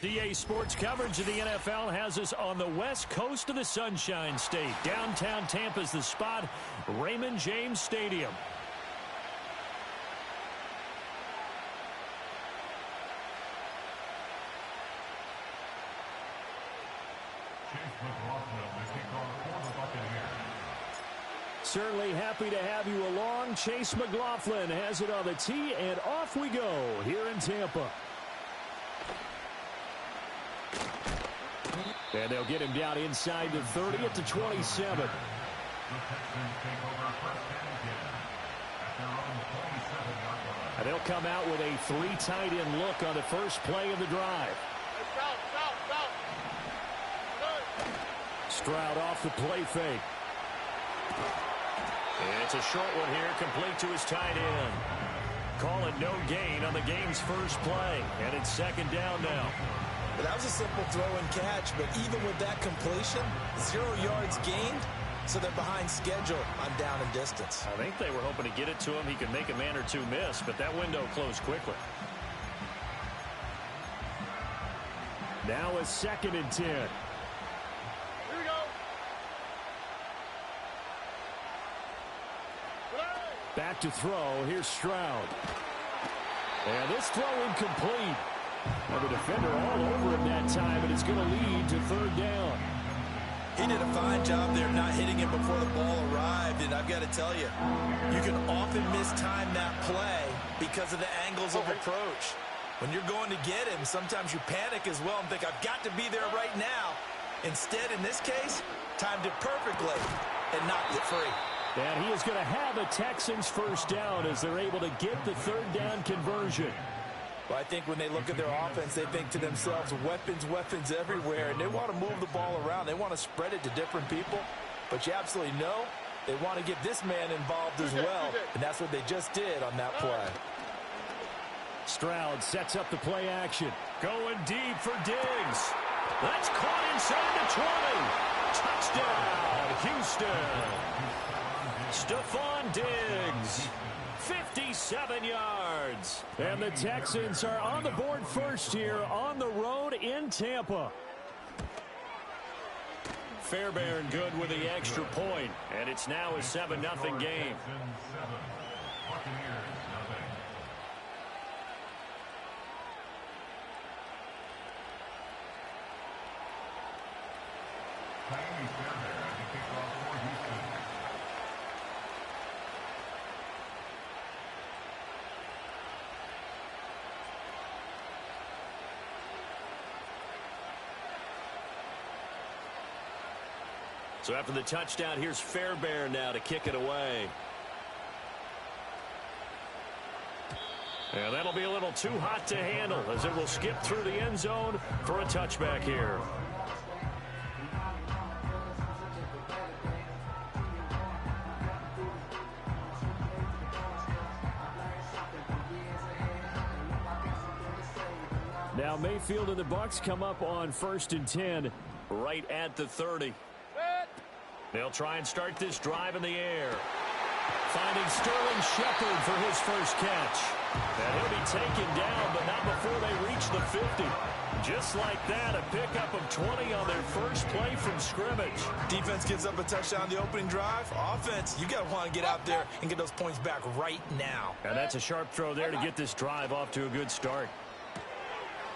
DA Sports coverage of the NFL has us on the west coast of the Sunshine State. Downtown Tampa's the spot, Raymond James Stadium. Certainly happy to have you along. Chase McLaughlin has it on the tee, and off we go here in Tampa. And they'll get him down inside the 30 at the 27. And they'll come out with a 3 tight end look on the first play of the drive. Stroud off the play fake. It's a short one here, complete to his tight end. Call it no gain on the game's first play, and it's second down now. But that was a simple throw and catch, but even with that completion, 0 yards gained, so they're behind schedule on down and distance. I think they were hoping to get it to him. He could make a man or two miss, but that window closed quickly. Now a 2nd and 10. Back to throw. Here's Stroud. And this throw incomplete. And the defender all over him that time, and it's going to lead to 3rd down. He did a fine job there not hitting him before the ball arrived, and I've got to tell you, you can often mistime that play because of the angles of approach. When you're going to get him, sometimes you panic as well and think, I've got to be there right now. Instead, in this case, timed it perfectly and knocked it free. And he is going to have a Texans first down as they're able to get the 3rd down conversion. Well, I think when they look at their offense, they think to themselves, weapons, weapons everywhere, and they want to move the ball around. They want to spread it to different people, but you absolutely know they want to get this man involved as well, and that's what they just did on that play. Stroud sets up the play action. Going deep for Diggs. That's caught inside the 20. Touchdown, Houston. Stephon Diggs, 57 yards. And the Texans are on the board first here on the road in Tampa. Fairbairn good with the extra point, and it's now a 7-0 game. So after the touchdown, here's Fairbairn now to kick it away. And that'll be a little too hot to handle as it will skip through the end zone for a touchback here. Now Mayfield and the Bucs come up on 1st and 10 right at the 30. They'll try and start this drive in the air. Finding Sterling Shepard for his first catch. And he'll be taken down, but not before they reach the 50. Just like that, a pickup of 20 on their first play from scrimmage. Defense gives up a touchdown the opening drive. Offense, you got to want to get out there and get those points back right now. And that's a sharp throw there to get this drive off to a good start.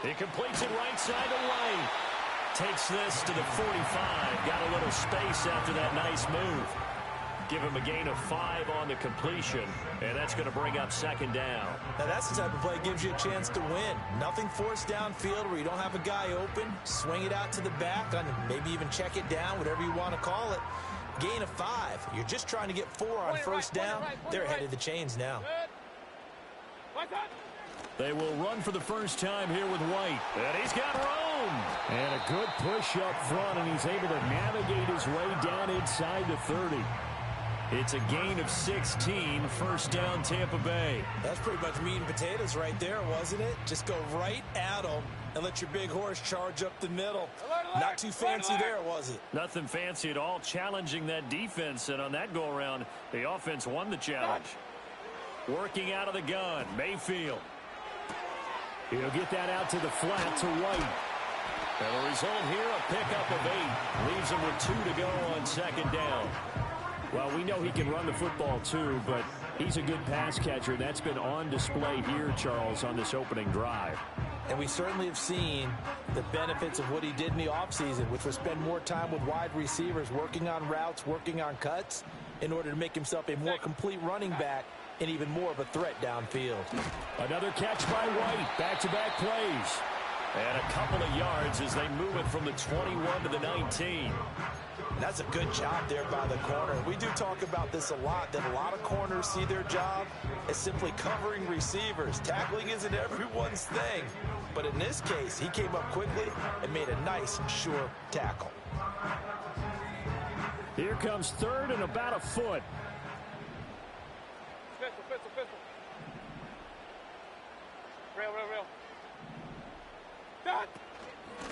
He completes it right side of lane. Takes this to the 45. Got a little space after that nice move. Give him a gain of 5 on the completion, and that's going to bring up 2nd down. Now that's the type of play that gives you a chance to win. Nothing forced downfield where you don't have a guy open. Swing it out to the back, and maybe even check it down, whatever you want to call it. Gain of 5. You're just trying to get 4 on first down. They're ahead of the chains now. They will run for the first time here with White. And he's got room. And a good push up front, and he's able to navigate his way down inside the 30. It's a gain of 16, first down Tampa Bay. That's pretty much meat and potatoes right there, wasn't it? Just go right at them and let your big horse charge up the middle. Not too fancy there, was it? Nothing fancy at all, challenging that defense, and on that go-around, the offense won the challenge. Working out of the gun, Mayfield. He'll get that out to the flat to White. And the result here, a pickup of 8. Leaves him with 2 to go on second down. Well, we know he can run the football too, but he's a good pass catcher. That's been on display here, Charles, on this opening drive. And we certainly have seen the benefits of what he did in the offseason, which was spend more time with wide receivers, working on routes, working on cuts, in order to make himself a more complete running back and even more of a threat downfield. Another catch by White. Back-to-back plays. And a couple of yards as they move it from the 21 to the 19. That's a good job there by the corner. We do talk about this a lot, that a lot of corners see their job as simply covering receivers. Tackling isn't everyone's thing. But in this case, he came up quickly and made a nice, sure tackle. Here comes third and about a foot. Pistol. Rail. Done.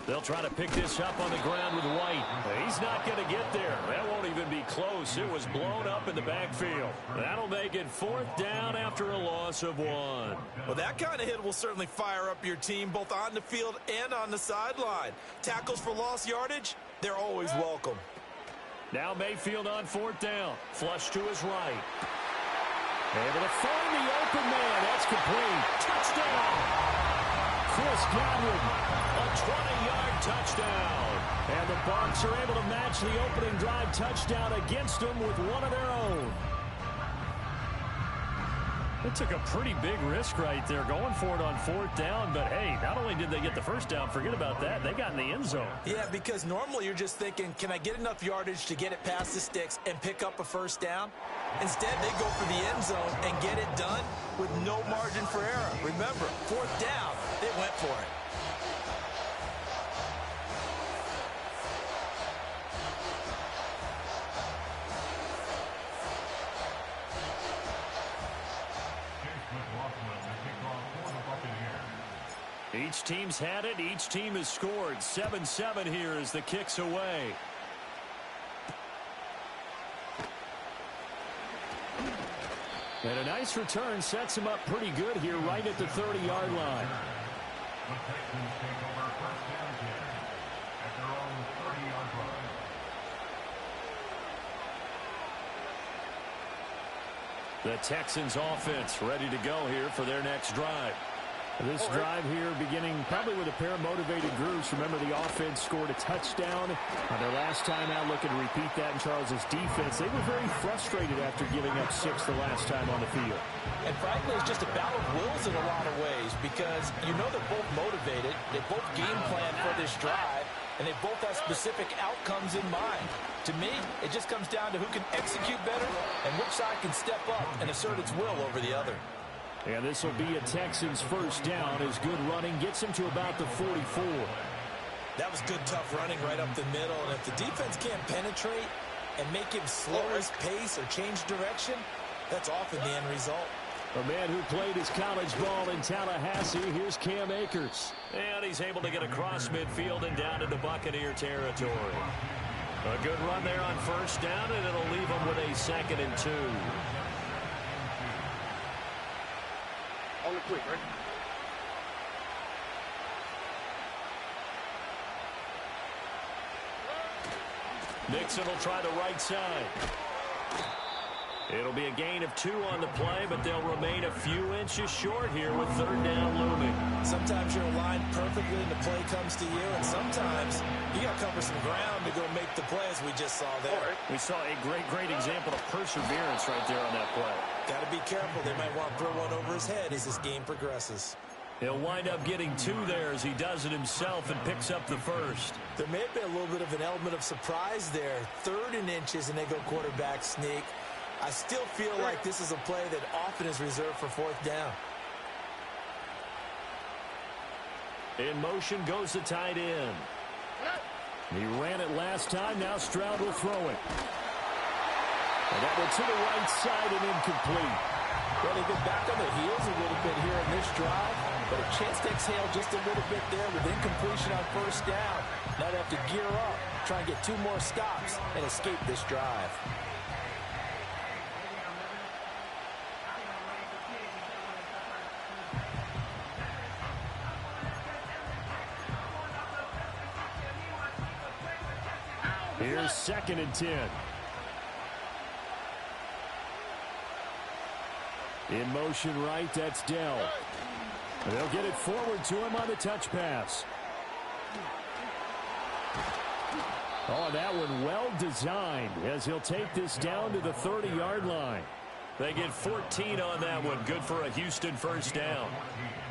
They'll try to pick this up on the ground with White. He's not going to get there. That won't even be close. It was blown up in the backfield. That'll make it 4th down after a loss of 1. Well, that kind of hit will certainly fire up your team both on the field and on the sideline. Tackles for lost yardage, they're always welcome. Now Mayfield on 4th down. Flush to his right. Able to find the open man. That's complete. Touchdown. Chris Godwin, a 20-yard touchdown. And the Bucs are able to match the opening drive touchdown against them with one of their own. They took a pretty big risk right there going for it on 4th down. But, hey, not only did they get the first down, forget about that, they got in the end zone. Yeah, because normally you're just thinking, can I get enough yardage to get it past the sticks and pick up a first down? Instead, they go for the end zone and get it done with no margin for error. Remember, 4th down, they went for it. Each team's had it. Each team has scored. 7-7 here as the kick's away. And a nice return sets him up pretty good here right at the 30-yard line. The Texans take over 1st and 10 at their own 30-yard line. The Texans offense ready to go here for their next drive. This drive here beginning probably with a pair of motivated groups. Remember, the offense scored a touchdown on their last time out, looking to repeat that in Charles's defense. They were very frustrated after giving up 6 the last time on the field. And frankly, it's just a battle of wills in a lot of ways because you know they're both motivated. They both game plan for this drive, and they both have specific outcomes in mind. To me, it just comes down to who can execute better and which side can step up and assert its will over the other. And this will be a Texans first down as good running gets him to about the 44. That was good, tough running right up the middle. And if the defense can't penetrate and make him slow his pace or change direction, that's often the end result. A man who played his college ball in Tallahassee, here's Cam Akers. And he's able to get across midfield and down into Buccaneer territory. A good run there on first down, and it'll leave him with a 2nd and 2. Only quick, right? Nixon will try the right side. It'll be a gain of 2 on the play, but they'll remain a few inches short here with 3rd down looming. Sometimes you're aligned perfectly and the play comes to you, and sometimes you got to cover some ground to go make the play, as we just saw there. We saw a great example of perseverance right there on that play. Got to be careful. They might want to throw one over his head as this game progresses. He'll wind up getting 2 there as he does it himself and picks up the first. There may have been a little bit of an element of surprise there. 3rd and inches, and they go quarterback sneak. I still feel like this is a play that often is reserved for 4th down. In motion goes the tight end. He ran it last time. Now Stroud will throw it. And that one to the right side and incomplete. Well, they've been back on their heels a little bit here in this drive, but a chance to exhale just a little bit there with incompletion on first down. Now they have to gear up, try and get 2 more stops, and escape this drive. Here's 2nd and 10. In motion right, that's Dell. They'll get it forward to him on the touch pass. Oh, that one well designed as he'll take this down to the 30-yard line. They get 14 on that one. Good for a Houston first down.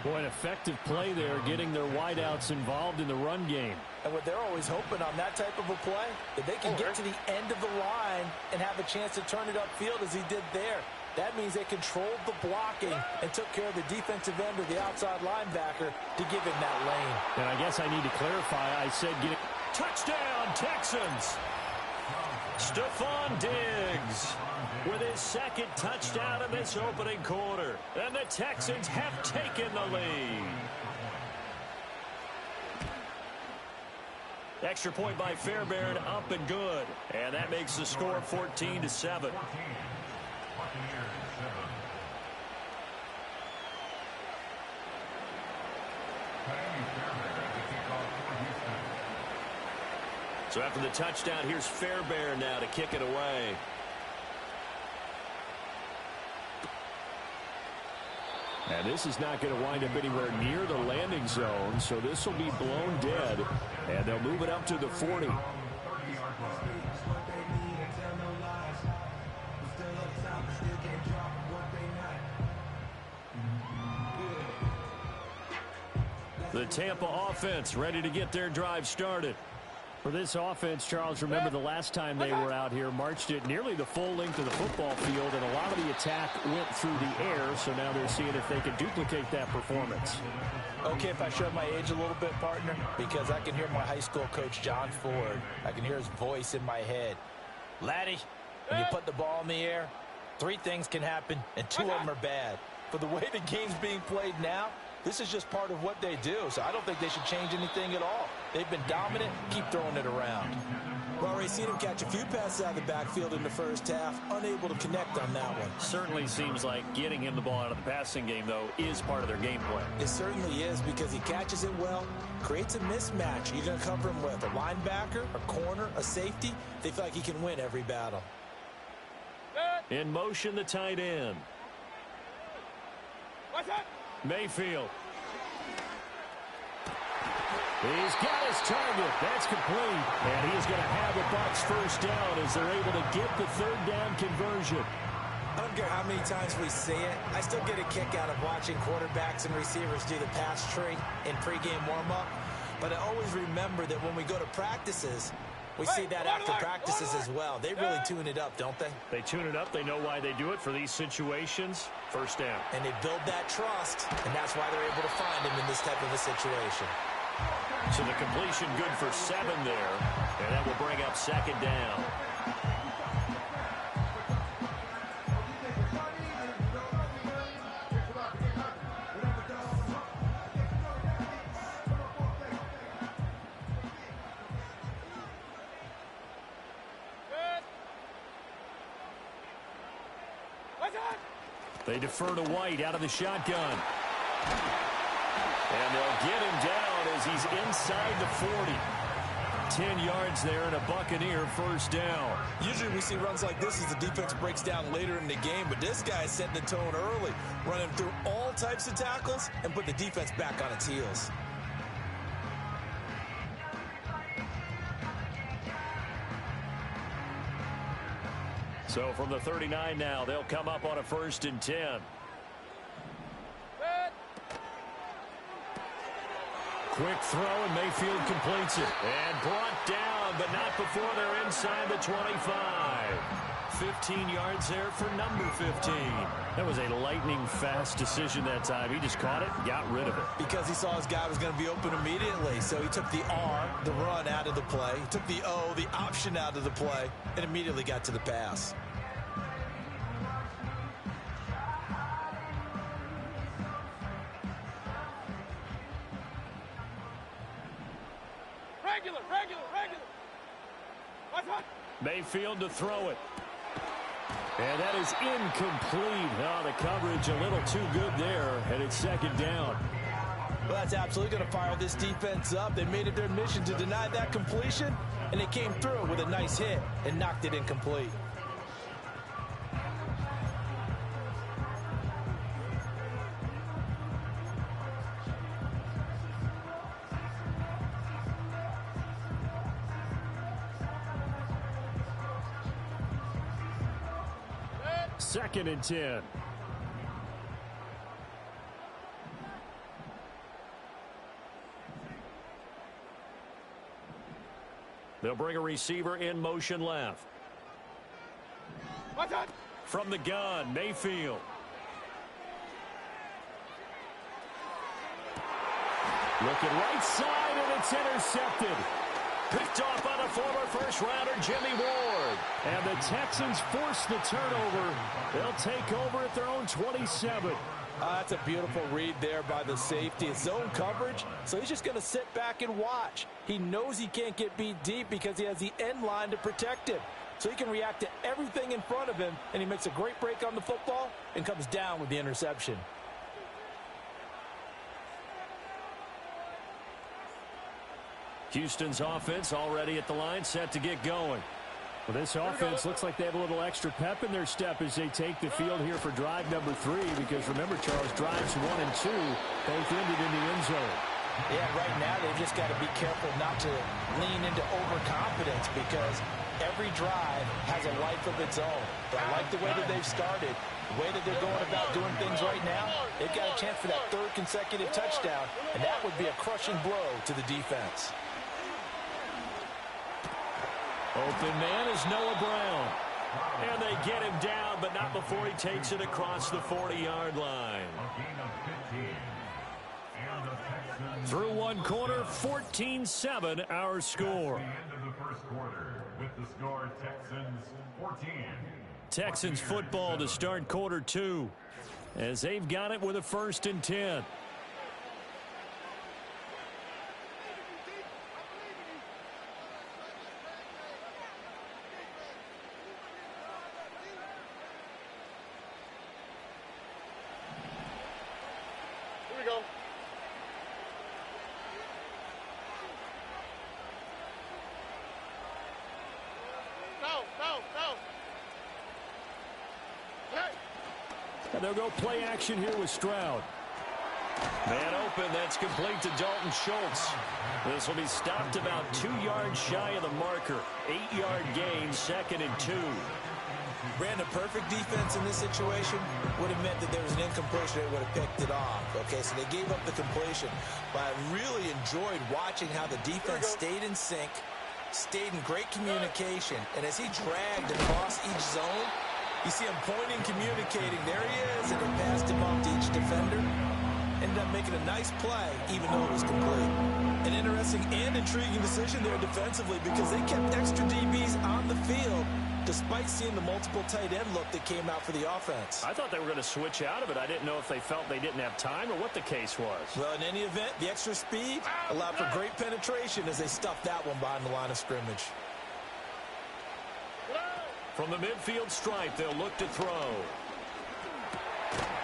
Boy, an effective play there, getting their wideouts involved in the run game. And what they're always hoping on that type of a play, that they can get to the end of the line and have a chance to turn it upfield as he did there. That means they controlled the blocking and took care of the defensive end or the outside linebacker to give him that lane. And I guess I need to clarify. I said get it. Touchdown, Texans! Stephon Diggs with his 2nd touchdown in this opening quarter. And the Texans have taken the lead. Extra point by Fairbairn, up and good. And that makes the score 14-7. So after the touchdown, here's Fairbairn now to kick it away. And this is not going to wind up anywhere near the landing zone, so this will be blown dead, and they'll move it up to the 40. The Tampa offense ready to get their drive started. For this offense, Charles, remember the last time they were out here, marched it nearly the full length of the football field, and a lot of the attack went through the air, so now they're seeing if they can duplicate that performance. Okay, if I show my age a little bit, partner, because I can hear my high school coach, John Ford. I can hear his voice in my head. Laddie, when you put the ball in the air, 3 things can happen, and 2 of them are bad. For the way the game's being played now, this is just part of what they do, so I don't think they should change anything at all. They've been dominant. Keep throwing it around. Well, we've seen him catch a few passes out of the backfield in the first half, unable to connect on that one. Certainly seems like getting him the ball out of the passing game, though, is part of their game plan. It certainly is, because he catches it well, creates a mismatch. You're going to cover him with a linebacker, a corner, a safety. They feel like he can win every battle. In motion, the tight end. What's that? Mayfield. He's got his target. That's complete. And he's going to have the Bucs first down as they're able to get the 3rd down conversion. I don't care how many times we see it. I still get a kick out of watching quarterbacks and receivers do the pass tree in pregame warm-up. But I always remember that when we go to practices, we see that after practices as well. They really tune it up, don't they? They tune it up. They know why they do it for these situations. First down. And they build that trust, and that's why they're able to find him in this type of a situation. So the completion good for 7 there, and that will bring up 2nd down. They defer to White out of the shotgun. And they'll get him down as he's inside the 40. 10 yards there and a Buccaneer first down. Usually we see runs like this as the defense breaks down later in the game, but this guy's setting the tone early, running through all types of tackles and put the defense back on its heels. So from the 39 now, they'll come up on a 1st and 10. Quick throw, and Mayfield completes it. And brought down, but not before they're inside the 25. 15 yards there for number 15. That was a lightning-fast decision that time. He just caught it and got rid of it. Because he saw his guy was going to be open immediately. So he took the R, the run, out of the play. He took the O, the option, out of the play, and immediately got to the pass. Regular. What's that? Mayfield to throw it. And that is incomplete. Oh, the coverage a little too good there, and it's 2nd down. Well, that's absolutely going to fire this defense up. They made it their mission to deny that completion, and they came through with a nice hit and knocked it incomplete. Second and 10. They'll bring a receiver in motion left. From the gun, Mayfield. Looking right side, and it's intercepted. Picked off on a former first-rounder, Jimmy Ward. And the Texans force the turnover. They'll take over at their own 27. That's a beautiful read there by the safety. It's zone coverage, so he's just going to sit back and watch. He knows he can't get beat deep because he has the end line to protect him. So he can react to everything in front of him, and he makes a great break on the football and comes down with the interception. Houston's offense already at the line, set to get going. Well, this offense looks like they have a little extra pep in their step as they take the field here for drive number 3, because remember, Charles, drives 1 and 2 both ended in the end zone. Yeah, right now they've just got to be careful not to lean into overconfidence, because every drive has a life of its own. But I like the way that they've started, the way that they're going about doing things right now. They've got a chance for that 3rd consecutive touchdown, and that would be a crushing blow to the defense. Open man is Noah Brown. And they get him down, but not before he takes it across the 40-yard line. Through one quarter, 14-7 our score. At the end of the first quarter, with the score Texans 14. Texans football to start quarter 2, as they've got it with a 1st and 10. And they'll go play action here with Stroud. Man open, that's complete to Dalton Schultz. This will be stopped about 2 yards shy of the marker. 8-yard gain, 2nd and 2. Brandon, perfect defense in this situation would have meant that there was an incompletion. They would have picked it off. Okay, so they gave up the completion. But I really enjoyed watching how the defense stayed in sync, stayed in great communication. And as he dragged across each zone, you see him pointing, communicating. There he is, and he passed him off to each defender. Ended up making a nice play, even though it was complete. An interesting and intriguing decision there defensively, because they kept extra DBs on the field despite seeing the multiple tight end look that came out for the offense. I thought they were going to switch out of it. I didn't know if they felt they didn't have time or what the case was. Well, in any event, the extra speed allowed for great penetration as they stuffed that one behind the line of scrimmage. From the midfield stripe, they'll look to throw.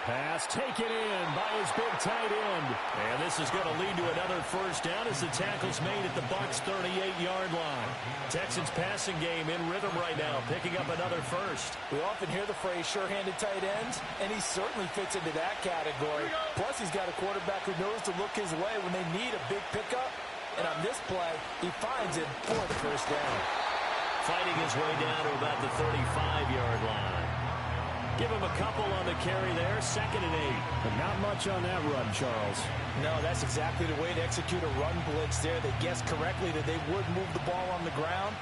Pass taken in by his big tight end. And this is going to lead to another 1st down as the tackle's made at the Bucs 38-yard line. Texans passing game in rhythm right now, picking up another 1st. We often hear the phrase sure-handed tight ends, and he certainly fits into that category. Plus, he's got a quarterback who knows to look his way when they need a big pickup. And on this play, he finds it for the 1st down. Fighting his way down to about the 35-yard line. Give him a couple on the carry there, 2nd and 8. But not much on that run, Charles. No, that's exactly the way to execute a run blitz there. They guessed correctly that they would move the ball on the ground,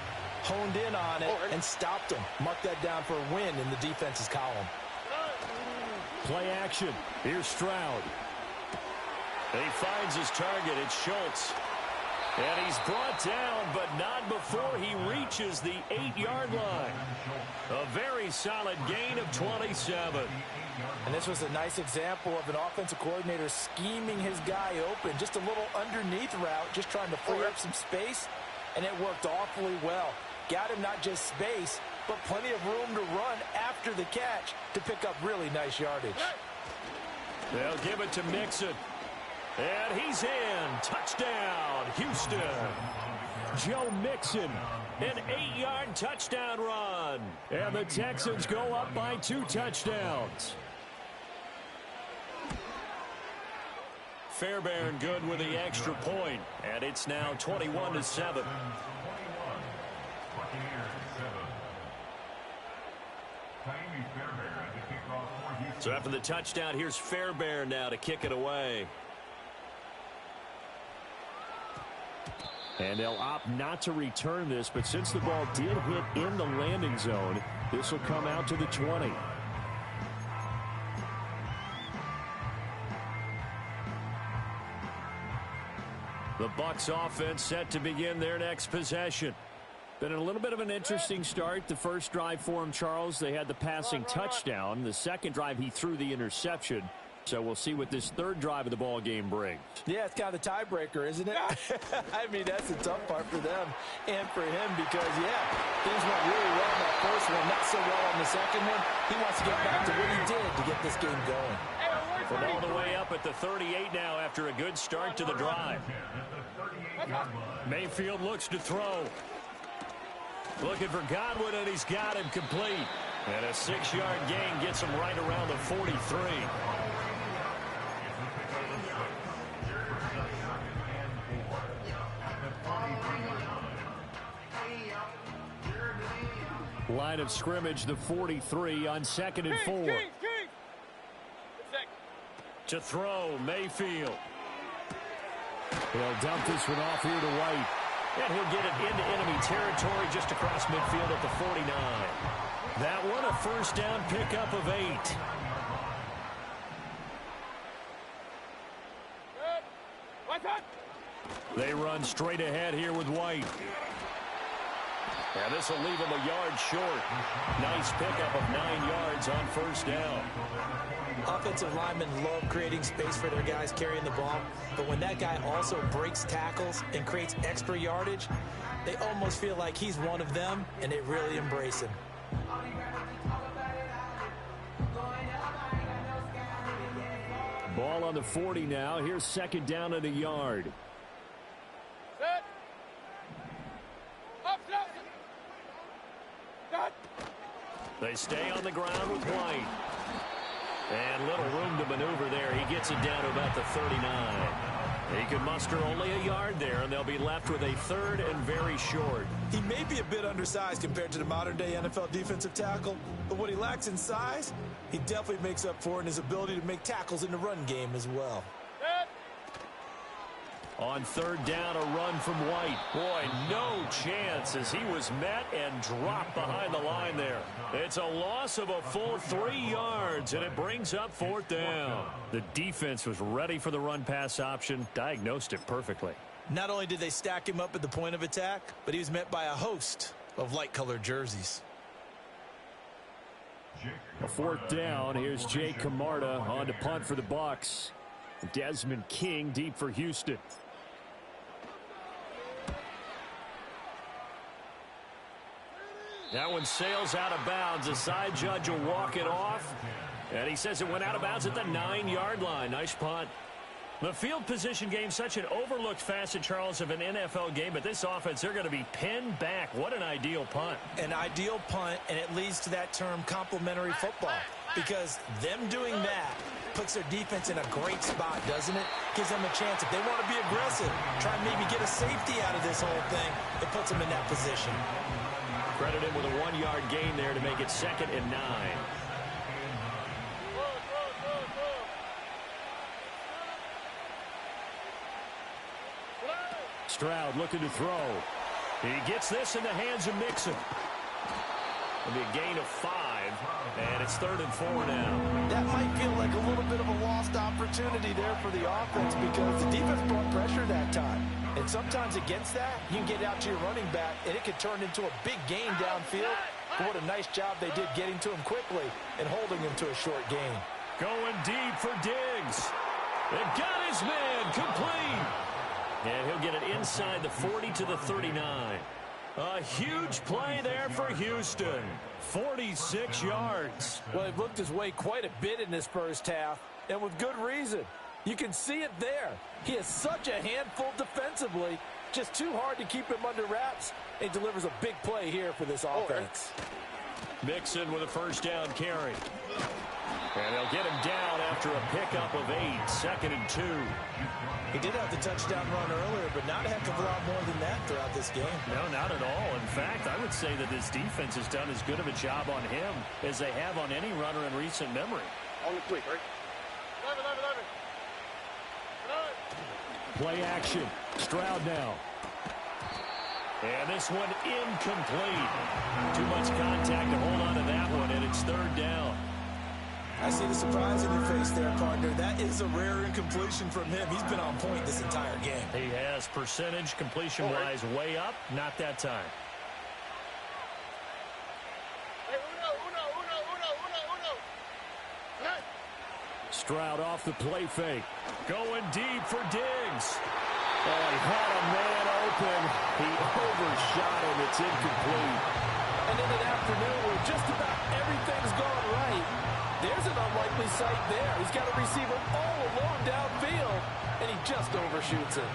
honed in on it, and stopped them. Mark that down for a win in the defense's column. Play action. Here's Stroud. And he finds his target. It's Schultz. And he's brought down, but not before he reaches the 8-yard line. A very solid gain of 27. And this was a nice example of an offensive coordinator scheming his guy open. Just a little underneath route, just trying to free up some space, and it worked awfully well. Got him not just space, but plenty of room to run after the catch to pick up really nice yardage. They'll give it to Mixon. And he's in. Touchdown, Houston. Joe Mixon. An 8-yard touchdown run. And the Texans go up by 2 touchdowns. Fairbairn good with the extra point. And it's now 21-7. So after the touchdown, here's Fairbairn now to kick it away. And they'll opt not to return this, but since the ball did hit in the landing zone, this will come out to the 20. The Bucs offense set to begin their next possession. Been a little bit of an interesting start. The first drive for him, Charles, they had the passing touchdown. The second drive, he threw the interception. So we'll see what this third drive of the ball game brings. Yeah, it's kind of the tiebreaker, isn't it? I mean, that's the tough part for them and for him because, yeah, things went really well in that first one, not so well on the second one. He wants to get back to what he did to get this game going. From all the way up at the 38 now after a good start to the drive. Mayfield looks to throw. Looking for Godwin, and he's got him complete. And a 6-yard gain gets him right around the 43. Line of scrimmage, the 43 on 2nd and 4. To throw, Mayfield. He'll dump this one off here to White. And he'll get it into enemy territory just across midfield at the 49. That one a first down pickup of 8. They run straight ahead here with White. And this will leave him a yard short. Nice pickup of 9 yards on first down. Offensive linemen love creating space for their guys carrying the ball, but when that guy also breaks tackles and creates extra yardage, they almost feel like he's one of them, and they really embrace him. Ball on the 40 now. Here's 2nd down and a yard. Set. Up, set. They stay on the ground with White. And little room to maneuver there. He gets it down to about the 39. He can muster only a yard there, and they'll be left with a 3rd and very short. He may be a bit undersized compared to the modern-day NFL defensive tackle, but what he lacks in size, he definitely makes up for in his ability to make tackles in the run game as well. On 3rd down, a run from White. Boy, no chance as he was met and dropped behind the line there. It's a loss of a full 3 yards, and it brings up 4th down. The defense was ready for the run-pass option, diagnosed it perfectly. Not only did they stack him up at the point of attack, but he was met by a host of light-colored jerseys. A 4th down. Here's Jay Camarda on to punt for the Bucs. Desmond King deep for Houston. That one sails out of bounds. The side judge will walk it off. And he says it went out of bounds at the 9-yard line. Nice punt. The field position game, such an overlooked facet, Charles, of an NFL game. But this offense, they're going to be pinned back. What an ideal punt. An ideal punt, and it leads to that term complementary football. Because them doing that puts their defense in a great spot, doesn't it? Gives them a chance. If they want to be aggressive, try and maybe get a safety out of this whole thing, it puts them in that position. Credit him with a 1-yard gain there to make it 2nd and 9. Stroud looking to throw. He gets this in the hands of Mixon. It'll be a gain of 5, and it's 3rd and 4 now. That might feel like a little bit of a lost opportunity there for the offense because the defense brought pressure that time. And sometimes against that, you can get out to your running back, and it can turn into a big gain downfield. But what a nice job they did getting to him quickly and holding him to a short gain. Going deep for Diggs. They got his man complete. And he'll get it inside the 40 to the 39. A huge play there for Houston. 46 yards. Well, he looked his way quite a bit in this first half, and with good reason. You can see it there. He is such a handful defensively. Just too hard to keep him under wraps. He delivers a big play here for this offense. Mixon with a first down carry. And they'll get him down after a pickup of 8, 2nd and 2. He did have the touchdown run earlier, but not a heck of a lot more than that throughout this game. No, not at all. In fact, I would say that this defense has done as good of a job on him as they have on any runner in recent memory. On the quick, right? Play action. Stroud now. And this one incomplete. Too much contact to hold on to that one, and it's 3rd down. I see the surprise in your face there, partner. That is a rare incompletion from him. He's been on point this entire game. He has percentage completion-wise way up. Not that time. Stroud off the play fake. Going deep for Diggs. Oh, he had a man open. He overshot him. It's incomplete. And in an afternoon where just about everything's going right, there's an unlikely sight there. He's got a receiver all alone downfield, and he just overshoots it.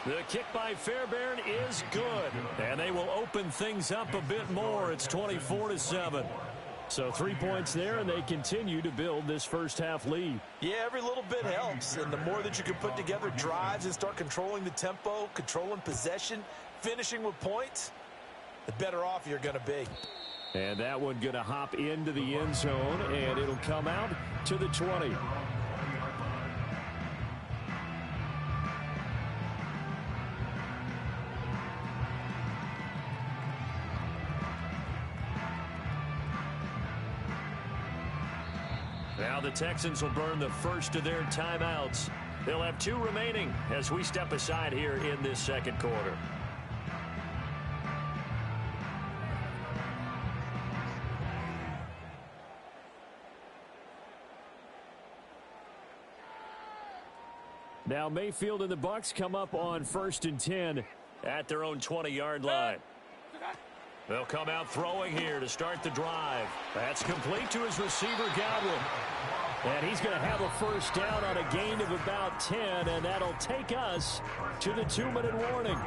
The kick by Fairbairn is good, and they will open things up a bit more. It's 24-7. So 3 points there, and they continue to build this first half lead. Yeah, every little bit helps, and the more that you can put together drives and start controlling the tempo, controlling possession, finishing with points, the better off you're going to be. And that one going to hop into the end zone, and it'll come out to the 20. Now the Texans will burn the first of their timeouts. They'll have 2 remaining as we step aside here in this second quarter. Now Mayfield and the Bucs come up on 1st and 10 at their own 20-yard line. They'll come out throwing here to start the drive. That's complete to his receiver, Godwin. And he's going to have a first down on a gain of about 10, and that'll take us to the 2-minute warning.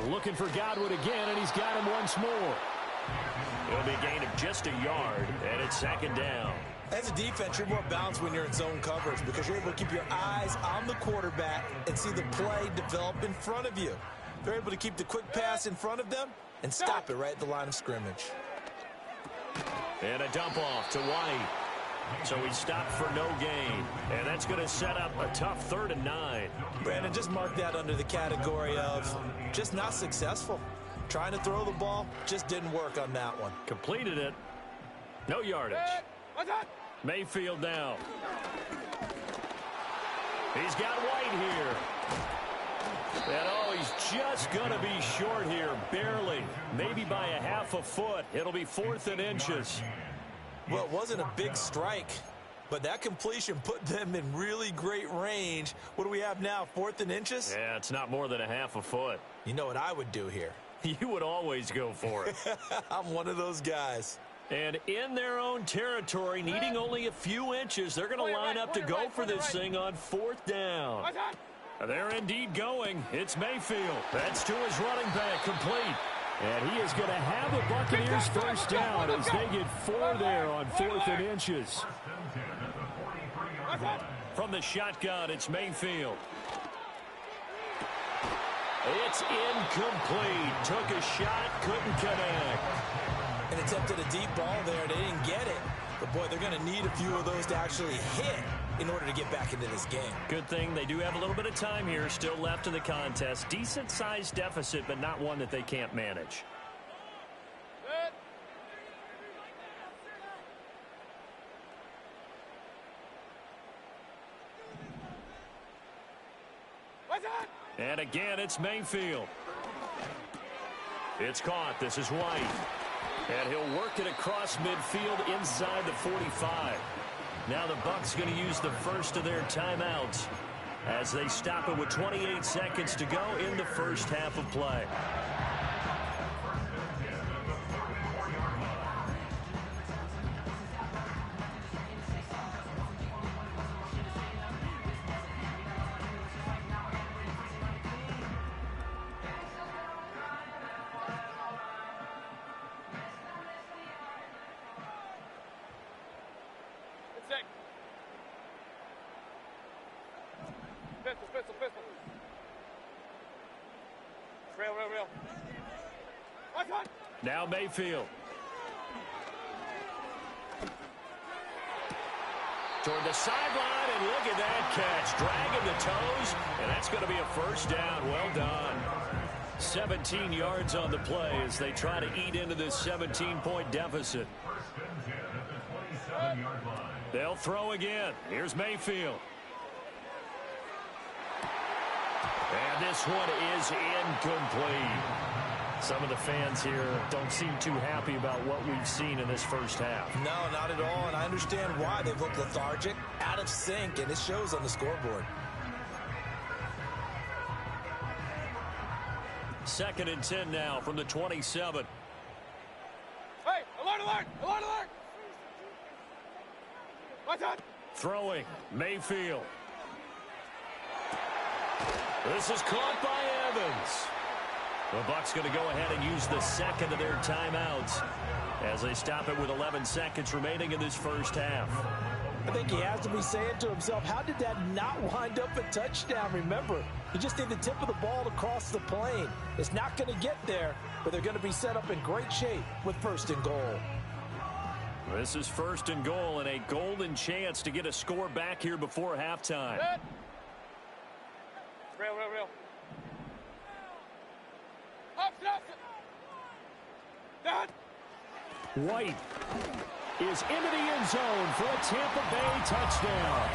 Looking for Godwin again, and he's got him once more. It'll be a gain of just a yard, and it's 2nd down. As a defense, you're more balanced when you're in zone coverage because you're able to keep your eyes on the quarterback and see the play develop in front of you. They're able to keep the quick pass in front of them and stop it right at the line of scrimmage. And a dump off to White. So he stopped for no gain. And that's going to set up a tough 3rd and 9. Brandon, just mark that under the category of just not successful. Trying to throw the ball, just didn't work on that one. Completed it. No yardage. Mayfield now. He's got White here. And oh, he's just going to be short here, barely. Maybe by a half a foot. It'll be 4th and inches. Well, it wasn't a big strike, but that completion put them in really great range. What do we have now, 4th and inches? Yeah, it's not more than a half a foot. You know what I would do here? You would always go for it. I'm one of those guys. And in their own territory, needing only a few inches, they're going to line up to go for this thing on 4th down. They're indeed going. It's Mayfield. That's to his running back, complete. And he is going to have a Buccaneers first down as they get 4 there on 4th and inches. From the shotgun, it's Mayfield. It's incomplete. Took a shot, couldn't connect. And attempted a deep ball there. They didn't get it. But, boy, they're going to need a few of those to actually hit in order to get back into this game. Good thing they do have a little bit of time here still left in the contest. Decent-sized deficit, but not one that they can't manage. And again, it's Mayfield. It's caught. This is White. And he'll work it across midfield inside the 45. Now the Bucs going to use the first of their timeouts as they stop it with 28 seconds to go in the first half of play. Pistol. Real. One. Now Mayfield. Toward the sideline, and look at that catch. Dragging the toes, and that's going to be a first down. Well done. 17 yards on the play as they try to eat into this 17-point deficit. They'll throw again. Here's Mayfield. And this one is incomplete. Some of the fans here don't seem too happy about what we've seen in this first half. No, not at all, and I understand why. They've looked lethargic, out of sync, and it shows on the scoreboard. 2nd and 10 now from the 27. Hey, alert! Watch out! Throwing, Mayfield. This is caught by Evans. The Bucs going to go ahead and use the second of their timeouts as they stop it with 11 seconds remaining in this first half. I think he has to be saying to himself, how did that not wind up a touchdown? Remember, you just need the tip of the ball to cross the plane. It's not going to get there, but they're going to be set up in great shape with 1st and goal. This is 1st and goal and a golden chance to get a score back here before halftime. Good. Real. Up. Down. White is into the end zone for a Tampa Bay touchdown.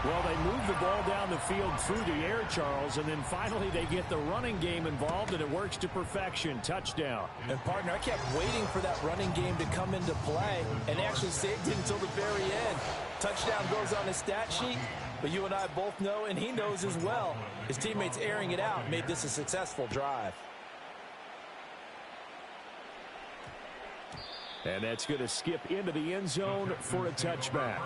Well, they move the ball down the field through the air, Charles, and then finally they get the running game involved, and it works to perfection. Touchdown. And, partner, I kept waiting for that running game to come into play and actually saved it until the very end. Touchdown goes on his stat sheet, but you and I both know, and he knows as well, his teammates airing it out made this a successful drive. And that's going to skip into the end zone for a touchback.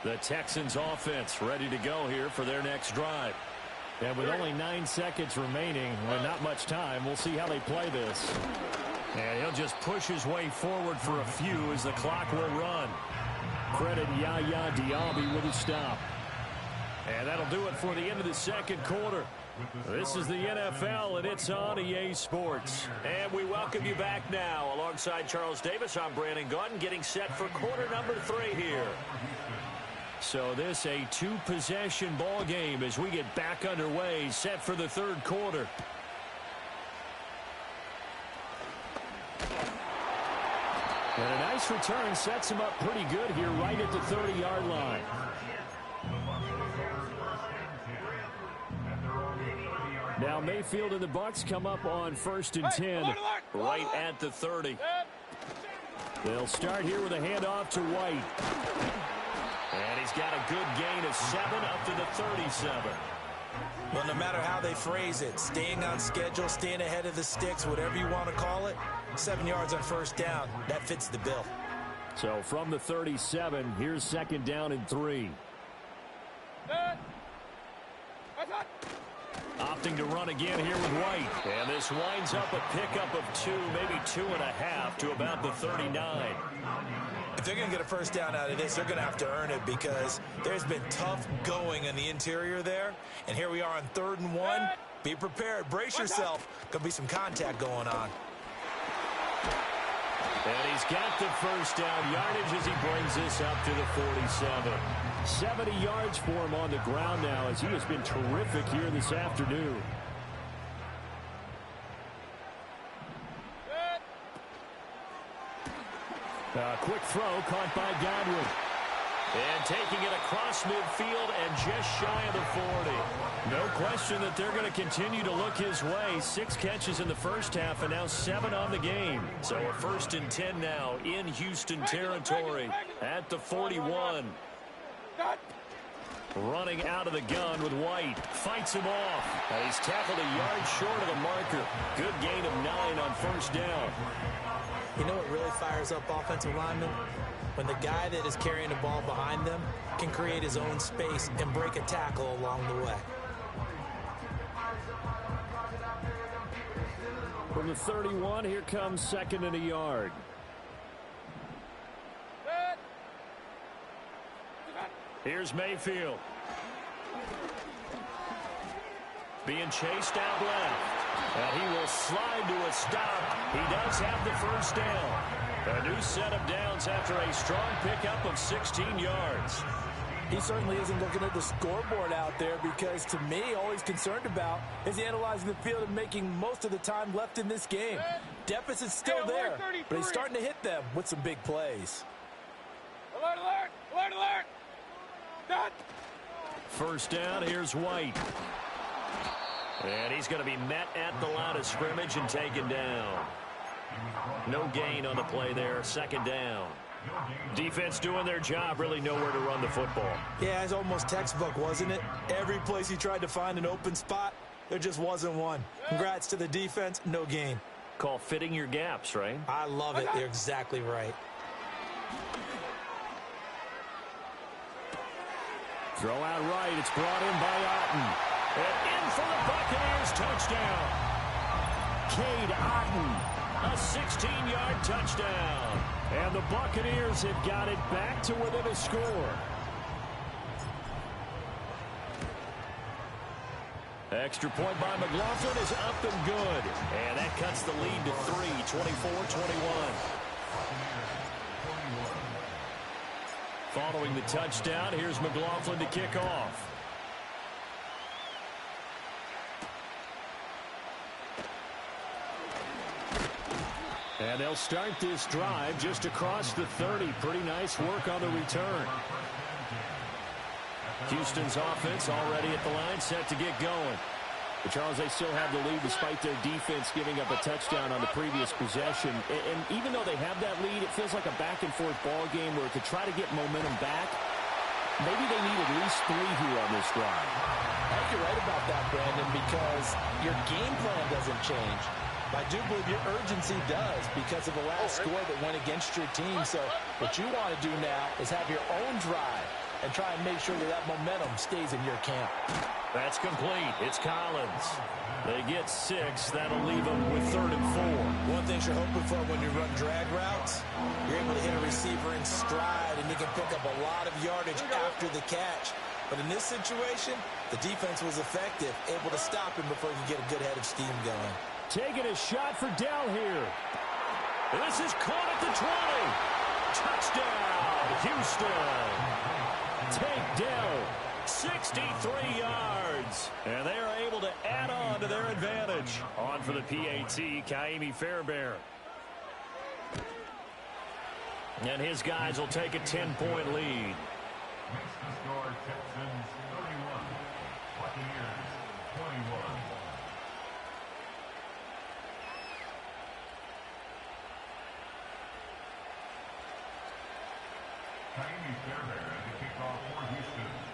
The Texans offense ready to go here for their next drive. And with only 9 seconds remaining, and not much time, we'll see how they play this. And he'll just push his way forward for a few as the clock will run. Credit Yaya Diaby with a stop. And that'll do it for the end of the second quarter. This is the NFL, and it's on EA Sports. And we welcome you back now. Alongside Charles Davis, I'm Brandon Gaudin, getting set for quarter number 3 here. So this a 2-possession ball game as we get back underway, set for the 3rd quarter. And a nice return sets him up pretty good here right at the 30-yard line. Now Mayfield and the Bucs come up on 1st and 10. Right at the 30. They'll start here with a handoff to White. And he's got a good gain of 7 up to the 37. Well, no matter how they phrase it, staying on schedule, staying ahead of the sticks, whatever you want to call it, 7 yards on 1st down, that fits the bill. So from the 37, here's 2nd down and 3. Opting to run again here with White. And this winds up a pickup of 2, maybe 2.5 to about the 39. If they're going to get a 1st down out of this, they're going to have to earn it because there's been tough going in the interior there. And here we are on 3rd and 1. Be prepared. Brace yourself. Going to be some contact going on. And he's got the 1st down yardage as he brings this up to the 47. 70 yards for him on the ground now as he has been terrific here this afternoon. Quick throw caught by Godwin. And taking it across midfield and just shy of the 40. No question that they're going to continue to look his way. 6 catches in the first half and now 7 on the game. So a 1st and 10 now in Houston territory at the 41. Running out of the gun with White. Fights him off. And he's tackled a yard short of the marker. Good gain of 9 on 1st down. You know what really fires up offensive linemen? When the guy that is carrying the ball behind them can create his own space and break a tackle along the way. From the 31, here comes 2nd and a yard. Here's Mayfield. Being chased out left. And he will slide to a stop. He does have the 1st down. A new set of downs after a strong pickup of 16 yards. He certainly isn't looking at the scoreboard out there because, to me, all he's concerned about is analyzing the field and making most of the time left in this game. Deficit's still there, but he's starting to hit them with some big plays. Alert, alert! Alert, alert! Done! 1st down, here's White. And he's going to be met at the line of scrimmage and taken down. No gain on the play there. 2nd down. Defense doing their job. Really nowhere to run the football. Yeah, it's almost textbook, wasn't it? Every place he tried to find an open spot, there just wasn't one. Congrats to the defense. No gain. Call fitting your gaps, right? I love it. You're exactly right. Throw out right. It's brought in by Otten. And in for the Buccaneers. Touchdown. Cade Otten. A 16-yard touchdown. And the Buccaneers have got it back to within a score. Extra point by McLaughlin is up and good. And that cuts the lead to 3, 24-21. Following the touchdown, here's McLaughlin to kick off. And they'll start this drive just across the 30. Pretty nice work on the return. Houston's offense already at the line, set to get going. But Charles, they still have the lead despite their defense giving up a touchdown on the previous possession. And even though they have that lead, it feels like a back-and-forth ball game where to try to get momentum back, maybe they need at least 3 here on this drive. I think you're right about that, Brandon, because your game plan doesn't change. I do believe your urgency does because of the last score that went against your team. So what you want to do now is have your own drive and try and make sure that that momentum stays in your camp. That's complete. It's Collins. They get 6. That'll leave them with 3rd and 4. One thing you're hoping for when you run drag routes, you're able to hit a receiver in stride and you can pick up a lot of yardage after the catch. But in this situation, the defense was effective, able to stop him before he could get a good head of steam going. Taking a shot for Dell here. This is caught at the 20. Touchdown, Houston. Take Dell. 63 yards. And they are able to add on to their advantage. On for the PAT, Kaimi Fairbairn. And his guys will take a 10-point lead. Makes the score Texans 31, Buccaneers 21.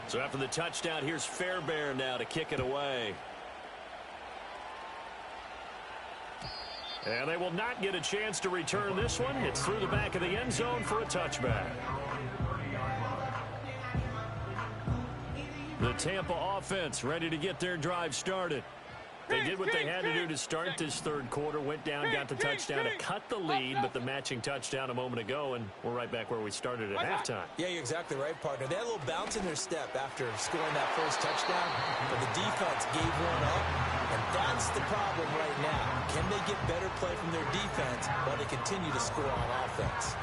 So after the touchdown, here's Fairbairn now to kick it away. And they will not get a chance to return this one. It's through the back of the end zone for a touchback. The Tampa offense ready to get their drive started. They did what they had to do to start this 3rd quarter. Went down, got the touchdown to cut the lead, but the matching touchdown a moment ago, and we're right back where we started at halftime. Yeah, you're exactly right, partner. They had a little bounce in their step after scoring that first touchdown, but the defense gave one up, and that's the problem right now. Can they get better play from their defense while they continue to score on offense?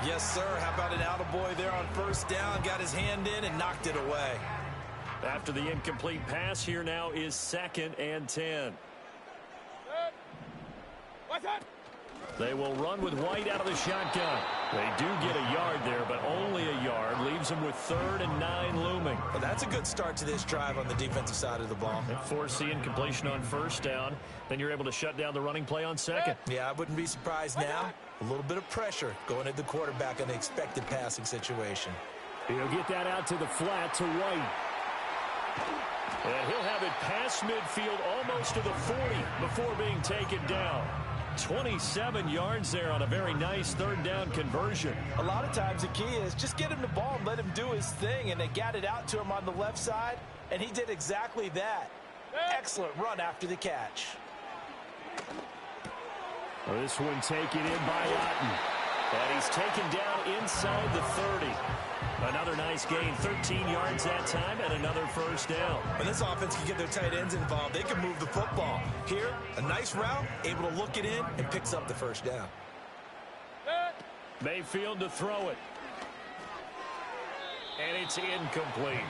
Yes, sir. How about an attaboy there on 1st down? Got his hand in and knocked it away. After the incomplete pass, here now is 2nd and 10. What's that? They will run with White out of the shotgun. They do get a yard there, but only a yard. Leaves them with 3rd and 9 looming. Well, that's a good start to this drive on the defensive side of the ball. Force the incompletion on 1st down. Then you're able to shut down the running play on 2nd. Yeah, I wouldn't be surprised now. A little bit of pressure going at the quarterback in an expected passing situation. He'll get that out to the flat to White. And he'll have it past midfield almost to the 40 before being taken down. 27 yards there on a very nice 3rd down conversion. A lot of times the key is just get him the ball and let him do his thing, and they got it out to him on the left side, and he did exactly that. Excellent run after the catch. Well, this one taken in by Otten. And he's taken down inside the 30. Another nice gain, 13 yards that time, and another 1st down. When this offense can get their tight ends involved, they can move the football. Here, a nice route, able to look it in, and picks up the 1st down. Mayfield to throw it. And it's incomplete.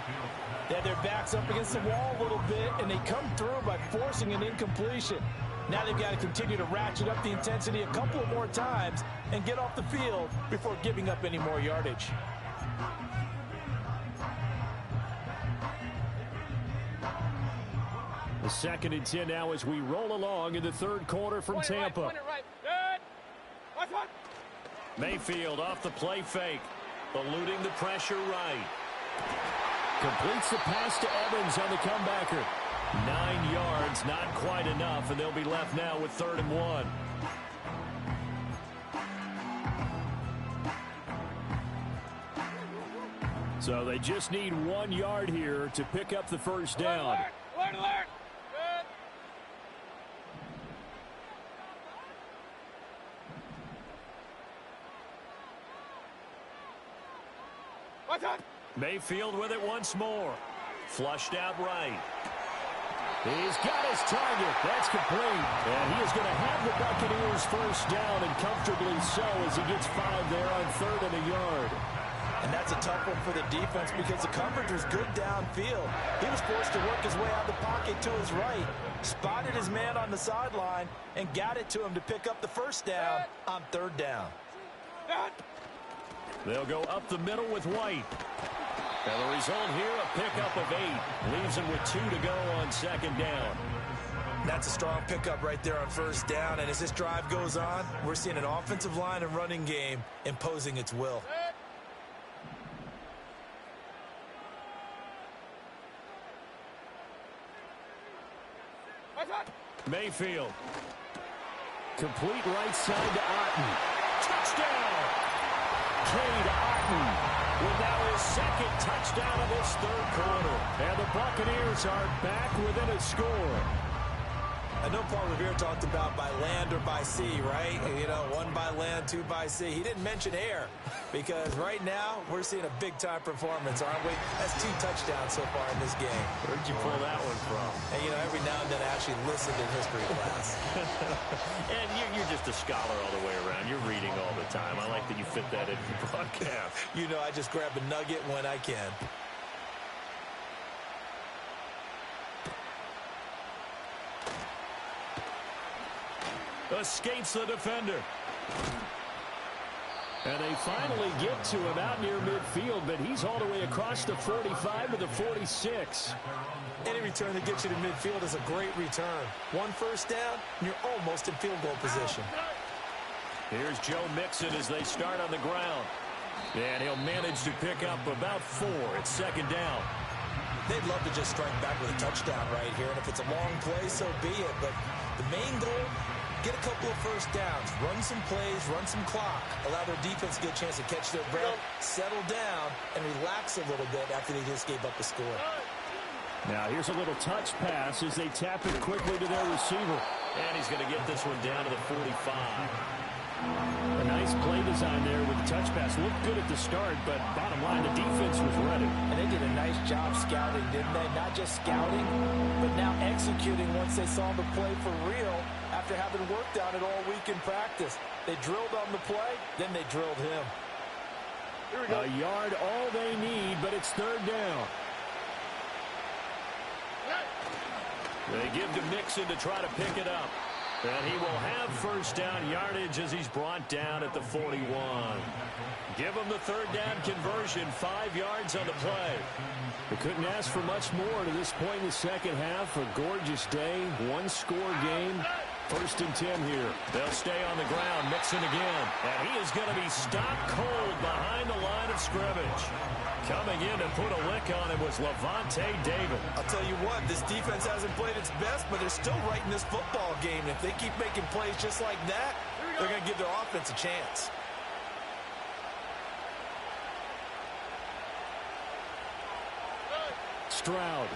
Yeah, their back's up against the wall a little bit, and they come through by forcing an incompletion. Now they've got to continue to ratchet up the intensity a couple of more times and get off the field before giving up any more yardage. The 2nd and 10 now as we roll along in the 3rd quarter from Tampa. Mayfield off the play fake. Eluding the pressure right. Completes the pass to Evans on the comebacker. 9 yards, not quite enough, and they'll be left now with 3rd and 1. So they just need 1 yard here to pick up the 1st down. Alert, alert. Mayfield with it once more. Flushed out right. He's got his target. That's complete. And he is going to have the Buccaneers 1st down, and comfortably so, as he gets 5 there on 3rd and a yard. And that's a tough one for the defense because the coverage was good downfield. He was forced to work his way out of the pocket to his right, spotted his man on the sideline, and got it to him to pick up the 1st down on 3rd down. They'll go up the middle with White. And the result here, a pickup of 8. Leaves him with 2 to go on 2nd down. That's a strong pickup right there on 1st down. And as this drive goes on, we're seeing an offensive line and running game imposing its will. Mayfield. Complete right side to Otten. Touchdown! Cade Otten with now his 2nd touchdown of this 3rd quarter. And the Buccaneers are back within a score. I know Paul Revere talked about by land or by sea, right? You know, 1 by land, 2 by sea. He didn't mention air because right now we're seeing a big-time performance, aren't we? That's 2 touchdowns so far in this game. Where'd you pull that one from? And, you know, every now and then I actually listened in history class. And you're just a scholar all the way around. You're reading all the time. I like that you fit that in your broadcast. You know, I just grab a nugget when I can. Escapes the defender. And they finally get to him out near midfield, but he's all the way across the 45 to the 46. Any return that gets you to midfield is a great return. 1 1st down, and you're almost in field goal position. Here's Joe Mixon as they start on the ground. And he'll manage to pick up about 4 at 2nd down. They'd love to just strike back with a touchdown right here, and if it's a long play, so be it. But the main goal, get a couple of 1st downs, run some plays, run some clock, allow their defense to get a chance to catch their breath, settle down, and relax a little bit after they just gave up the score. Now here's a little touch pass as they tap it quickly to their receiver. And he's going to get this one down to the 45. A nice play design there with the touch pass. Looked good at the start, but bottom line, the defense was ready. And they did a nice job scouting, didn't they? Not just scouting, but now executing once they saw the play for real after having worked on it all week in practice. They drilled on the play, then they drilled him. Here we go. A yard all they need, but it's 3rd down. They give to Mixon to try to pick it up. And he will have first down yardage as he's brought down at the 41. Give him the third down conversion, 5 yards on the play. They couldn't ask for much more to this point in the second half. A gorgeous day, one-score game. First and 10 here. They'll stay on the ground, mixing again. And he is going to be stopped cold behind the line of scrimmage. Coming in to put a lick on him was Levante David. I'll tell you what, this defense hasn't played its best, but they're still right in this football game. If they keep making plays just like that, they're going to give their offense a chance. Stroud.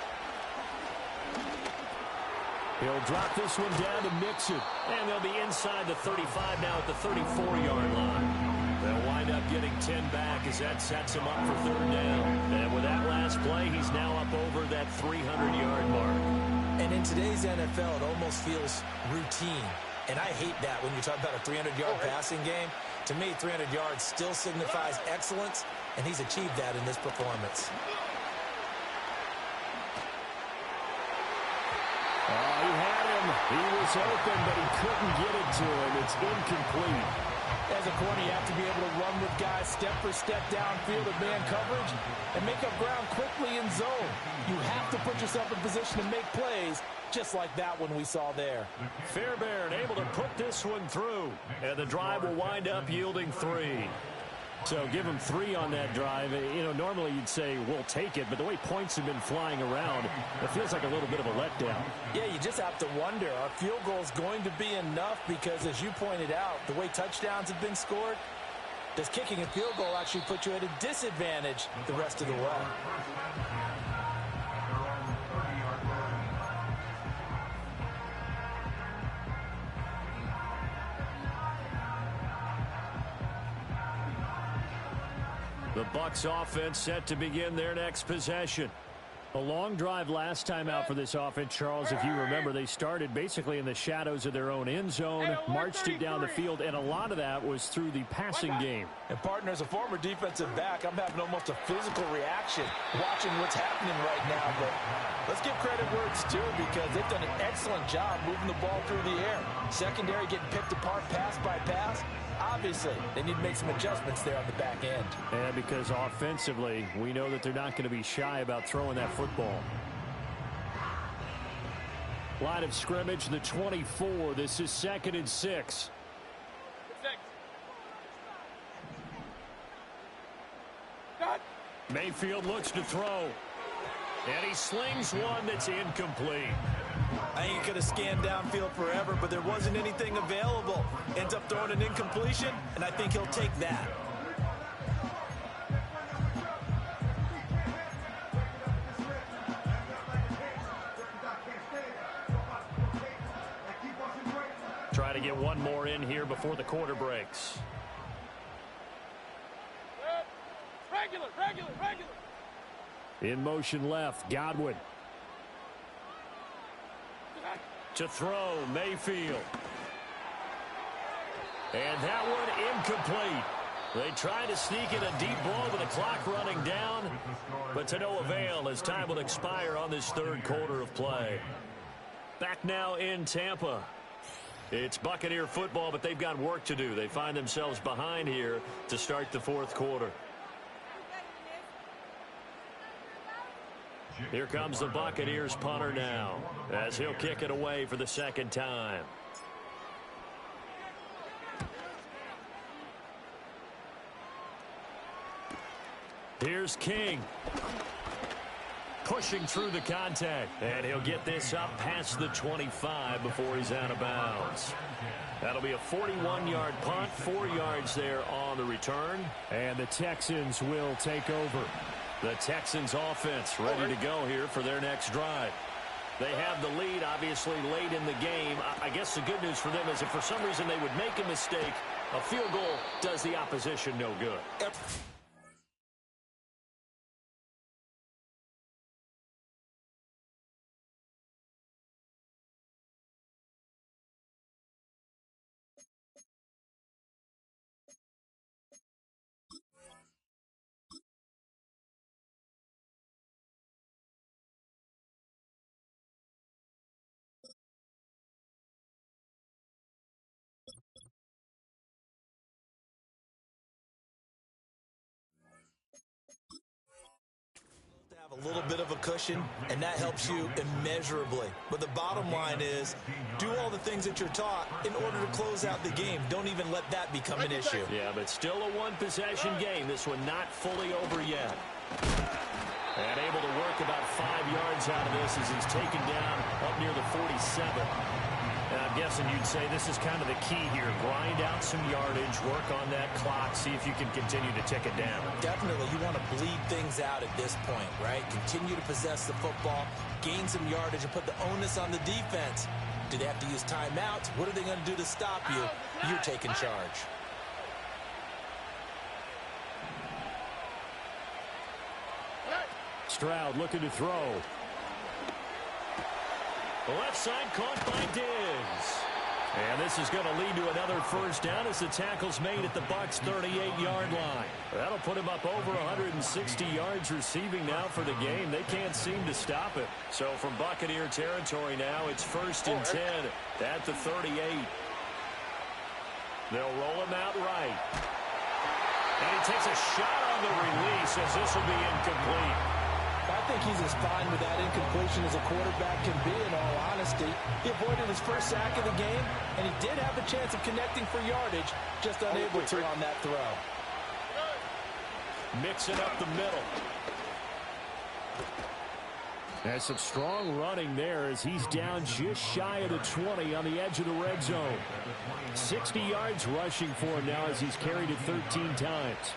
He'll drop this one down to Mixon. And they'll be inside the 35 now at the 34-yard line. They'll wind up getting 10 back as that sets him up for third down. And with that last play, he's now up over that 300-yard mark. And in today's NFL, it almost feels routine. And I hate that when you talk about a 300-yard passing game. To me, 300 yards still signifies excellence, and he's achieved that in this performance. He had him. He was open, but he couldn't get it to him. It's incomplete. As a corner, you have to be able to run with guys step for step downfield of man coverage and make up ground quickly in zone. You have to put yourself in position to make plays, just like that one we saw there. Fairbairn able to put this one through, and the drive will wind up yielding 3. So give him 3 on that drive. You know, normally you'd say, we'll take it, but the way points have been flying around, it feels like a little bit of a letdown. Yeah, you just have to wonder, are field goals going to be enough? Because as you pointed out, the way touchdowns have been scored, does kicking a field goal actually put you at a disadvantage the rest of the way? The Bucs offense set to begin their next possession. A long drive last time out for this offense, Charles. If you remember, they started basically in the shadows of their own end zone, marched it down the field, and a lot of that was through the passing game. And, partner, as a former defensive back, I'm having almost a physical reaction watching what's happening right now. But let's give credit where it's due because they've done an excellent job moving the ball through the air. Secondary getting picked apart pass by pass. Obviously, they need to make some adjustments there on the back end. And because offensively, we know that they're not going to be shy about throwing that football. Line of scrimmage, the 24. This is 2nd and 6. Mayfield looks to throw. And he slings one that's incomplete. I ain't going to scan downfield forever, but there wasn't anything available. Ends up throwing an incompletion, and I think he'll take that. Try to get one more in here before the quarter breaks. Regular. In motion left, Godwin. To throw, Mayfield. And that one incomplete. They try to sneak in a deep ball with the clock running down, but to no avail as time will expire on this third quarter of play. Back now in Tampa. It's Buccaneer football, but they've got work to do. They find themselves behind here to start the fourth quarter. Here comes the Buccaneers punter now as he'll kick it away for the second time. Here's King. Pushing through the contact. And he'll get this up past the 25 before he's out of bounds. That'll be a 41-yard punt, 4 yards there on the return. And the Texans will take over. The Texans offense ready to go here for their next drive. They have the lead, obviously, late in the game. I guess the good news for them is if for some reason they would make a mistake, a field goal does the opposition no good. A little bit of a cushion, and that helps you immeasurably. But the bottom line is, do all the things that you're taught in order to close out the game. Don't even let that become an issue. Yeah, but still a one-possession game. This one not fully over yet. And able to work about 5 yards out of this as he's taken down up near the 47. And I'm guessing you'd say this is kind of the key here. Grind out some yardage, work on that clock, see if you can continue to tick it down. Definitely. You want to bleed things out at this point, right? Continue to possess the football, gain some yardage, and put the onus on the defense. Do they have to use timeouts? What are they going to do to stop you? You're taking charge. Stroud looking to throw. The left side caught by Diggs. And this is going to lead to another first down as the tackle's made at the Bucs' 38-yard line. That'll put him up over 160 yards receiving now for the game. They can't seem to stop it. So from Buccaneer territory now, it's 1st and 10 at the 38. They'll roll him out right. And he takes a shot on the release as this will be incomplete. I think he's as fine with that incompletion as a quarterback can be, in all honesty. He avoided his first sack of the game, and he did have a chance of connecting for yardage, just unable to on that throw. Mixing up the middle. There's some strong running there as he's down just shy of the 20 on the edge of the red zone. 60 yards rushing for him now as he's carried it 13 times.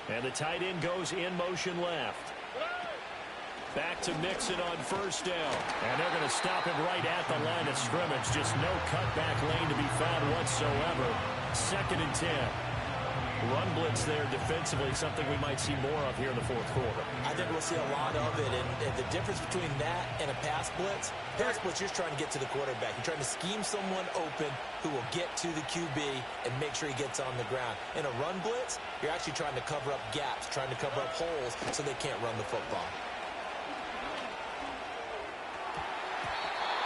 And the tight end goes in motion left. Back to Mixon on first down. And they're going to stop him right at the line of scrimmage. Just no cutback lane to be found whatsoever. 2nd and 10. Run blitz there defensively, something we might see more of here in the 4th quarter. I think we'll see a lot of it, and the difference between that and a pass blitz, you're trying to get to the quarterback. You're trying to scheme someone open who will get to the QB and make sure he gets on the ground. In a run blitz, you're actually trying to cover up gaps, trying to cover up holes so they can't run the football.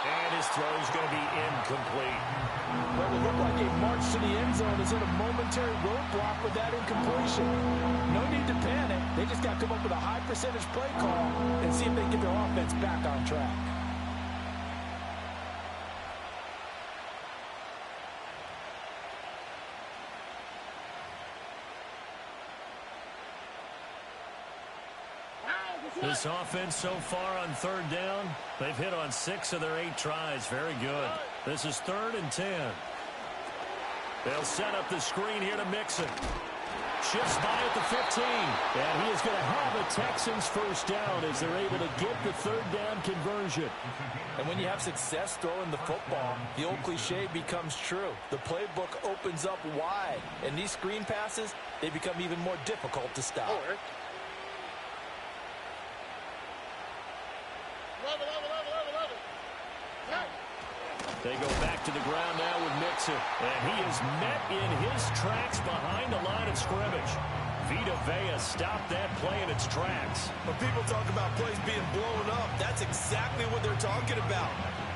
And his throw is going to be incomplete. Well, it looked like a march to the end zone is in a momentary roadblock with that incompletion. No need to panic. They just got to come up with a high percentage play call and see if they can get their offense back on track. This offense so far on 3rd down, they've hit on 6 of their 8 tries. Very good. This is 3rd and 10. They'll set up the screen here to Mixon. Shifts by at the 15. And he is going to have a Texans first down as they're able to get the 3rd down conversion. And when you have success throwing the football, the old cliche becomes true. The playbook opens up wide. And these screen passes, they become even more difficult to stop. They go back to the ground now with Mixon. And he is met in his tracks behind the line of scrimmage. Vita Vea stopped that play in its tracks. When people talk about plays being blown up, that's exactly what they're talking about.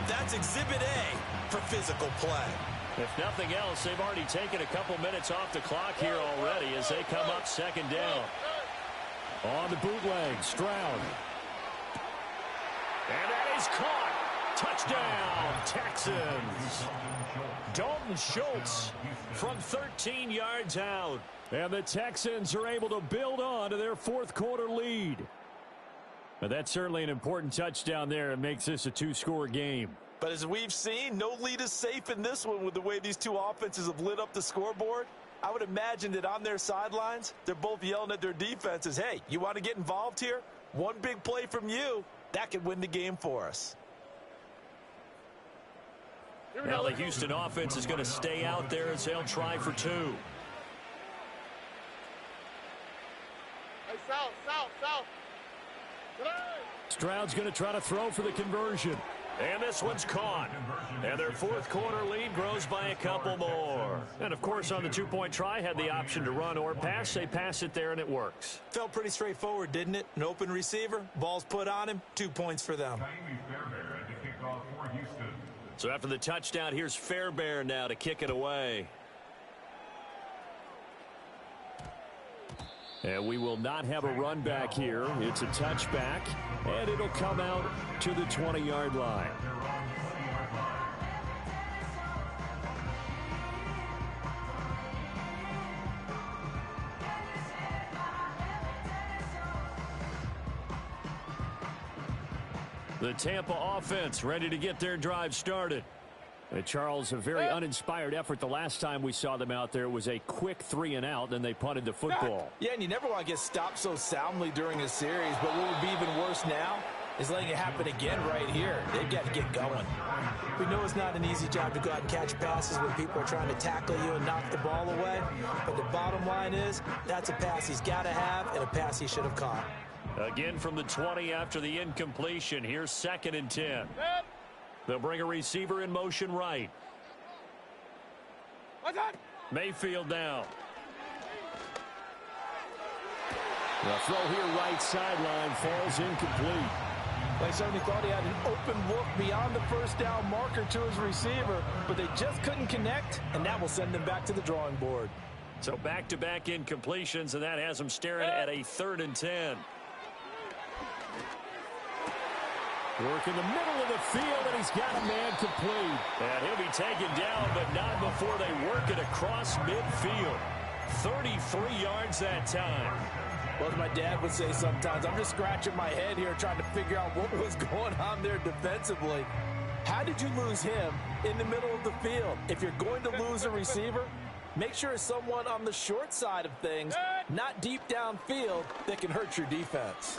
That's Exhibit A for physical play. If nothing else, they've already taken a couple minutes off the clock here already as they come up 2nd down. On the bootleg, Stroud. And that is caught. Touchdown, Texans. Dalton Schultz from 13 yards out. And the Texans are able to build on to their 4th quarter lead. But that's certainly an important touchdown there. It makes this a 2-score game. But as we've seen, no lead is safe in this one with the way these two offenses have lit up the scoreboard. I would imagine that on their sidelines, they're both yelling at their defenses, hey, you want to get involved here? One big play from you, that could win the game for us. Now the Houston offense is going to stay out there as they'll try for 2. Hey, south. Stroud's going to try to throw for the conversion. And this one's caught. And their 4th quarter lead grows by a couple more. And, of course, on the 2-point try, had the option to run or pass. They pass it there, and it works. Felt pretty straightforward, didn't it? An open receiver, ball's put on him, 2 points for them. So after the touchdown, here's Fairbairn now to kick it away. And we will not have a run back here. It's a touchback, and it'll come out to the 20-yard line. The Tampa offense ready to get their drive started. Charles, a very uninspired effort the last time we saw them out there. It was a quick 3-and-out, then they punted the football. Yeah, and you never want to get stopped so soundly during a series, but what would be even worse now is letting it happen again right here. They've got to get going. We know it's not an easy job to go out and catch passes when people are trying to tackle you and knock the ball away, but the bottom line is that's a pass he's got to have and a pass he should have caught. Again from the 20 after the incompletion. Here's 2nd and 10. They'll bring a receiver in motion right. Mayfield down. The throw here right sideline falls incomplete. They certainly thought he had an open look beyond the first down marker to his receiver, but they just couldn't connect, and that will send them back to the drawing board. So back-to-back incompletions, and that has them staring at a 3rd and 10. Work in the middle of the field, and he's got a man complete. And he'll be taken down, but not before they work it across midfield. 33 yards that time. Well, as my dad would say sometimes, I'm just scratching my head here trying to figure out what was going on there defensively. How did you lose him in the middle of the field? If you're going to lose a receiver, make sure it's someone on the short side of things, not deep downfield, that can hurt your defense.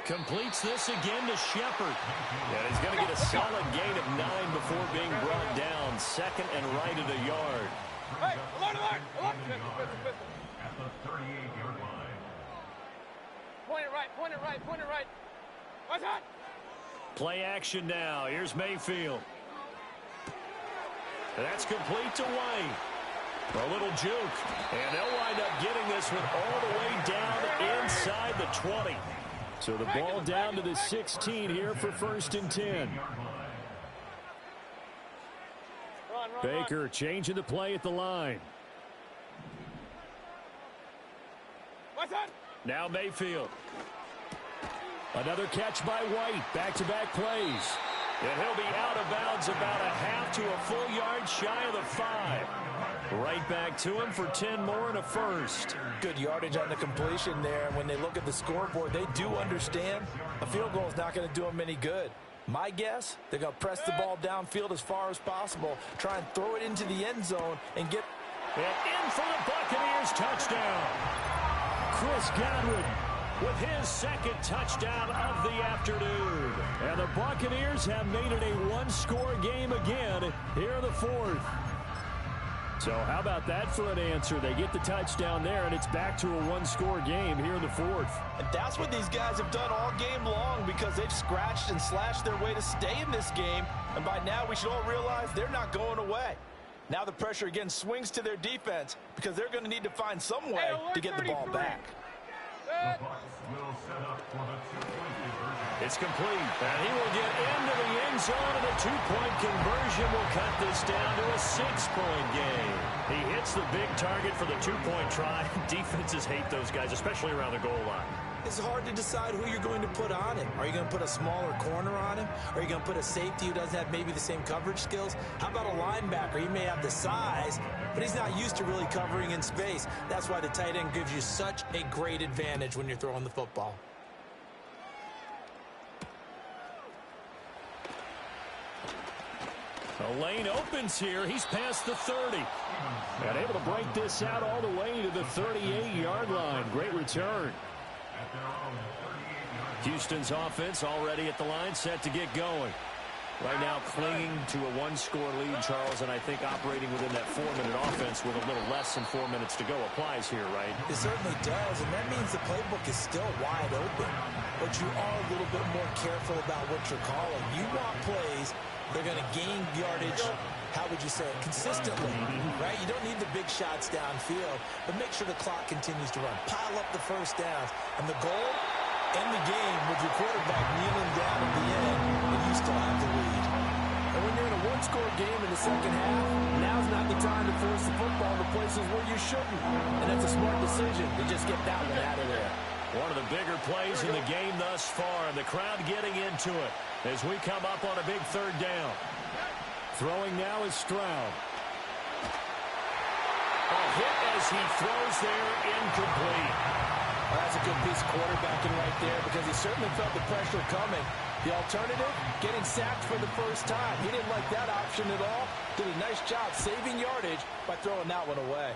Completes this again to Shepard. And he's going to get a solid gain of 9 before being brought down. 2nd and right at a yard. Hey, alert! At the 38-yard line. Point it right. What's that? Play action now. Here's Mayfield. And that's complete to White. A little juke. And they'll wind up getting this one all the way down inside the 20. So the ball down to the 16 here for 1st and 10. Baker changing the play at the line. Now Mayfield. Another catch by White. Back-to-back plays. And he'll be out of bounds about a half to a full yard shy of the 5. Right back to him for 10 more and a first. Good yardage on the completion there. And when they look at the scoreboard, they do understand a field goal is not going to do them any good. My guess, they're going to press the ball downfield as far as possible, try and throw it into the end zone and get... And in for the Buccaneers touchdown. Chris Godwin with his 2nd touchdown of the afternoon. And the Buccaneers have made it a one-score game again here in the 4th. So how about that for an answer? They get the touchdown there, and it's back to a one-score game here in the 4th. And that's what these guys have done all game long because they've scratched and slashed their way to stay in this game. And by now, we should all realize they're not going away. Now the pressure again swings to their defense because they're going to need to find some way to get the ball back. The Bucs will set up for the two-point conversion. It's complete. And he will get into the end zone, and a two-point conversion will cut this down to a 6-point game. He hits the big target for the two-point try. Defenses hate those guys, especially around the goal line. It's hard to decide who you're going to put on him. Are you going to put a smaller corner on him? Are you going to put a safety who doesn't have maybe the same coverage skills? How about a linebacker? He may have the size, but he's not used to really covering in space. That's why the tight end gives you such a great advantage when you're throwing the football. The lane opens here. He's past the 30. And able to break this out all the way to the 38-yard line. Great return. Houston's offense already at the line, set to get going. Right now clinging to a one-score lead, Charles, and I think operating within that 4-minute offense with a little less than 4 minutes to go applies here, right? It certainly does, and that means the playbook is still wide open. But you are a little bit more careful about what you're calling. You want plays they're going to gain yardage, how would you say it, consistently, right? You don't need the big shots downfield, but make sure the clock continues to run. Pile up the first downs. And the goal, end the game with your quarterback kneeling down at the end, and you still have the lead. And when you're in a one-score game in the second half, now's not the time to force the football to places where you shouldn't. And that's a smart decision to just get that one out of there. One of the bigger plays in the game thus far, and the crowd getting into it as we come up on a big third down. Throwing now is Stroud. A hit as he throws there, incomplete. Well, that's a good piece of quarterbacking right there because he certainly felt the pressure coming. The alternative, getting sacked for the first time. He didn't like that option at all. Did a nice job saving yardage by throwing that one away.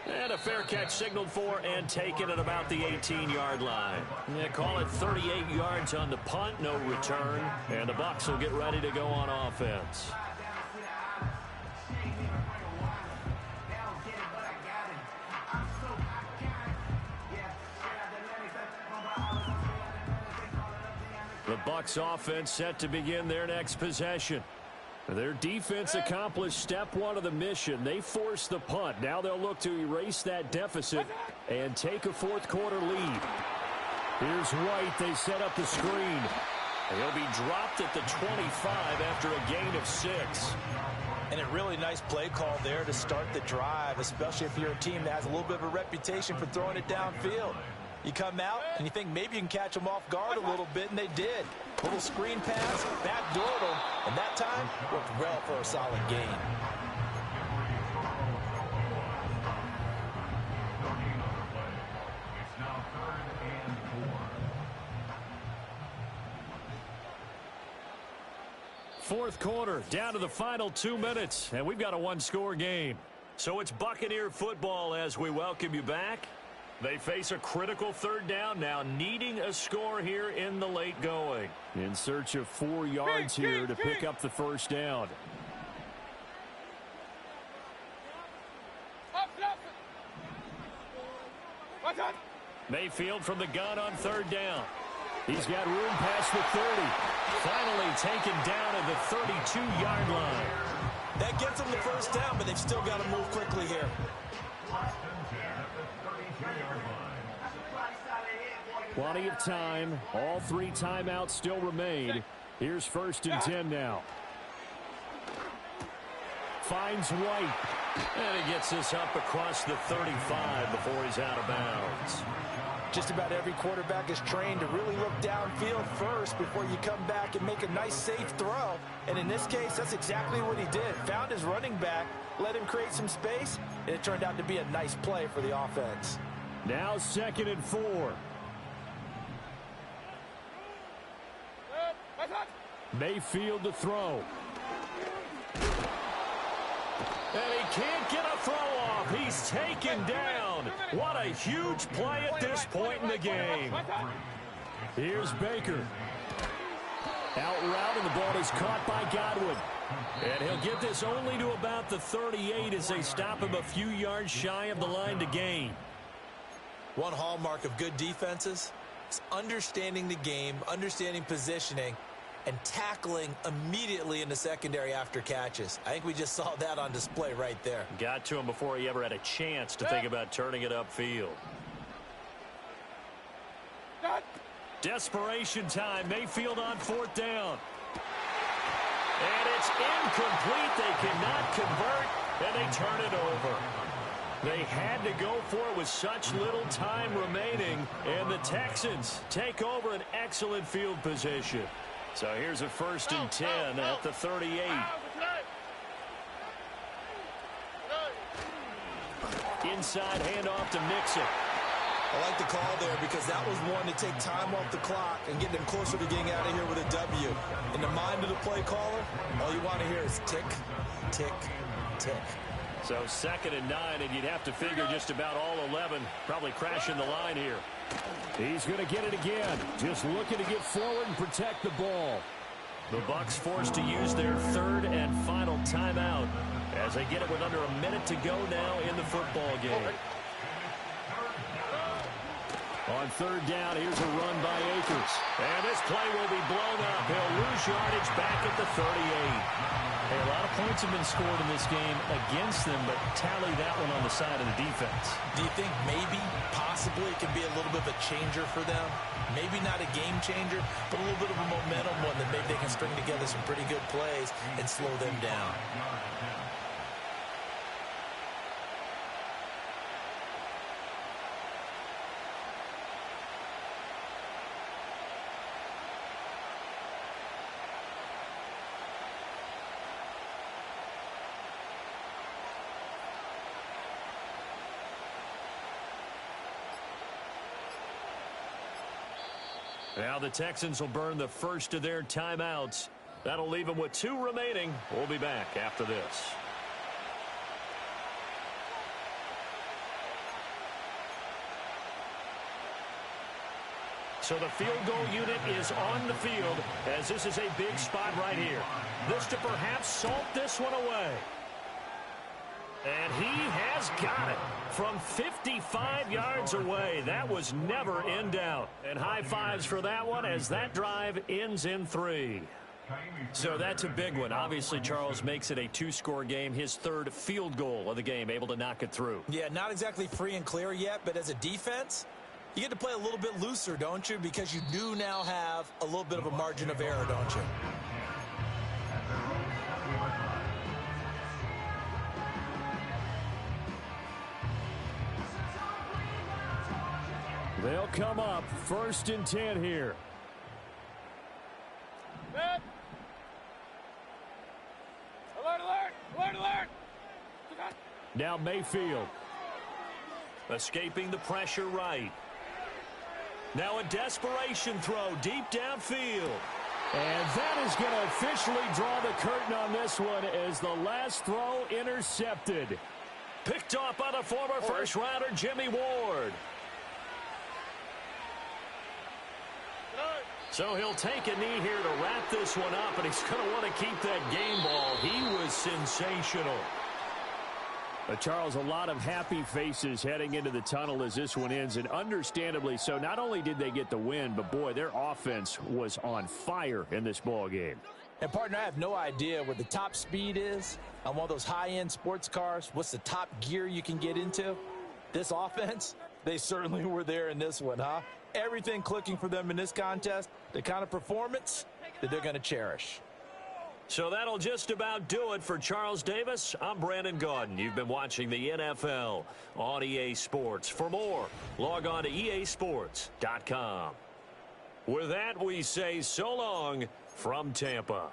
And a fair catch signaled for and taken at about the 18-yard line. Yeah, call it 38 yards on the punt, no return. And the Bucs will get ready to go on offense. The Bucs offense set to begin their next possession. Their defense accomplished step one of the mission. They forced the punt. Now they'll look to erase that deficit and take a fourth quarter lead. Here's White. They set up the screen. He'll be dropped at the 25 after a gain of 6. And a really nice play call there to start the drive, especially if you're a team that has a little bit of a reputation for throwing it downfield. You come out and you think maybe you can catch them off guard a little bit, and they did. A little screen pass, backdoored them, and that time worked well for a solid gain. It's now 3rd and 4. Fourth quarter, down to the final 2 minutes, and we've got a one-score game. So it's Buccaneer football as we welcome you back. They face a critical third down now, needing a score here in the late going. In search of 4 yards here to pick up the first down. Mayfield from the gun on third down. He's got room past the 30. Finally taken down at the 32-yard line. That gets them the first down, but they've still got to move quickly here. Plenty of time. All 3 timeouts still remain. Here's 1st and 10 now. Finds White. And he gets this up across the 35 before he's out of bounds. Just about every quarterback is trained to really look downfield first before you come back and make a nice, safe throw. And in this case, that's exactly what he did. Found his running back, let him create some space, and it turned out to be a nice play for the offense. Now 2nd and 4. Mayfield to throw. And he can't get a throw off. He's taken down. What a huge play at this point in the game. Here's Baker. Out route, and the ball is caught by Godwin. And he'll get this only to about the 38 as they stop him a few yards shy of the line to gain. One hallmark of good defenses is understanding the game, understanding positioning, and tackling immediately in the secondary after catches. I think we just saw that on display right there. Got to him before he ever had a chance to think about turning it upfield. Desperation time. Mayfield on 4th down. And it's incomplete. They cannot convert, and they turn it over. They had to go for it with such little time remaining, and the Texans take over an excellent field position. So here's a 1st and 10 at the 38. Inside handoff to Mixon. I like the call there because that was one to take time off the clock and get them closer to getting out of here with a W. In the mind of the play caller, all you want to hear is tick, tick, tick. So 2nd and 9, and you'd have to figure just about all 11 probably crashing the line here. He's going to get it again. Just looking to get forward and protect the ball. The Bucs forced to use their 3rd and final timeout as they get it with under a minute to go now in the football game. On third down, here's a run by Akers. And this play will be blown up. He'll lose yardage back at the 38. Hey, a lot of points have been scored in this game against them, but tally that one on the side of the defense. Do you think maybe, possibly, it can be a little bit of a changer for them? Maybe not a game changer, but a little bit of a momentum one that maybe they can string together some pretty good plays and slow them down. Now the Texans will burn the first of their timeouts. That'll leave them with 2 remaining. We'll be back after this. So the field goal unit is on the field as this is a big spot right here. This to perhaps salt this one away. And he has got it from 55 yards away. That was never in doubt. And high fives for that one as that drive ends in 3. So that's a big one. Obviously, Charles makes it a 2-score game. His 3rd field goal of the game, able to knock it through. Yeah, not exactly free and clear yet, but as a defense, you get to play a little bit looser, don't you? Because you do now have a little bit of a margin of error, don't you? They'll come up 1st and 10 here. Set. Alert, alert, alert, alert. Now Mayfield. Escaping the pressure right. Now a desperation throw deep downfield. And that is going to officially draw the curtain on this one as the last throw intercepted. Picked off by the former first-rounder Jimmy Ward. So he'll take a knee here to wrap this one up, and he's going to want to keep that game ball. He was sensational. Charles, a lot of happy faces heading into the tunnel as this one ends, and understandably so. Not only did they get the win, but, boy, their offense was on fire in this ball game. And, partner, I have no idea what the top speed is on one of those high-end sports cars. What's the top gear you can get into? This offense, they certainly were there in this one, huh? Everything clicking for them in this contest, the kind of performance that they're going to cherish. So that'll just about do it for Charles Davis. I'm Brandon Gaudin. You've been watching the NFL on EA Sports. For more, log on to easports.com. With that, we say so long from Tampa.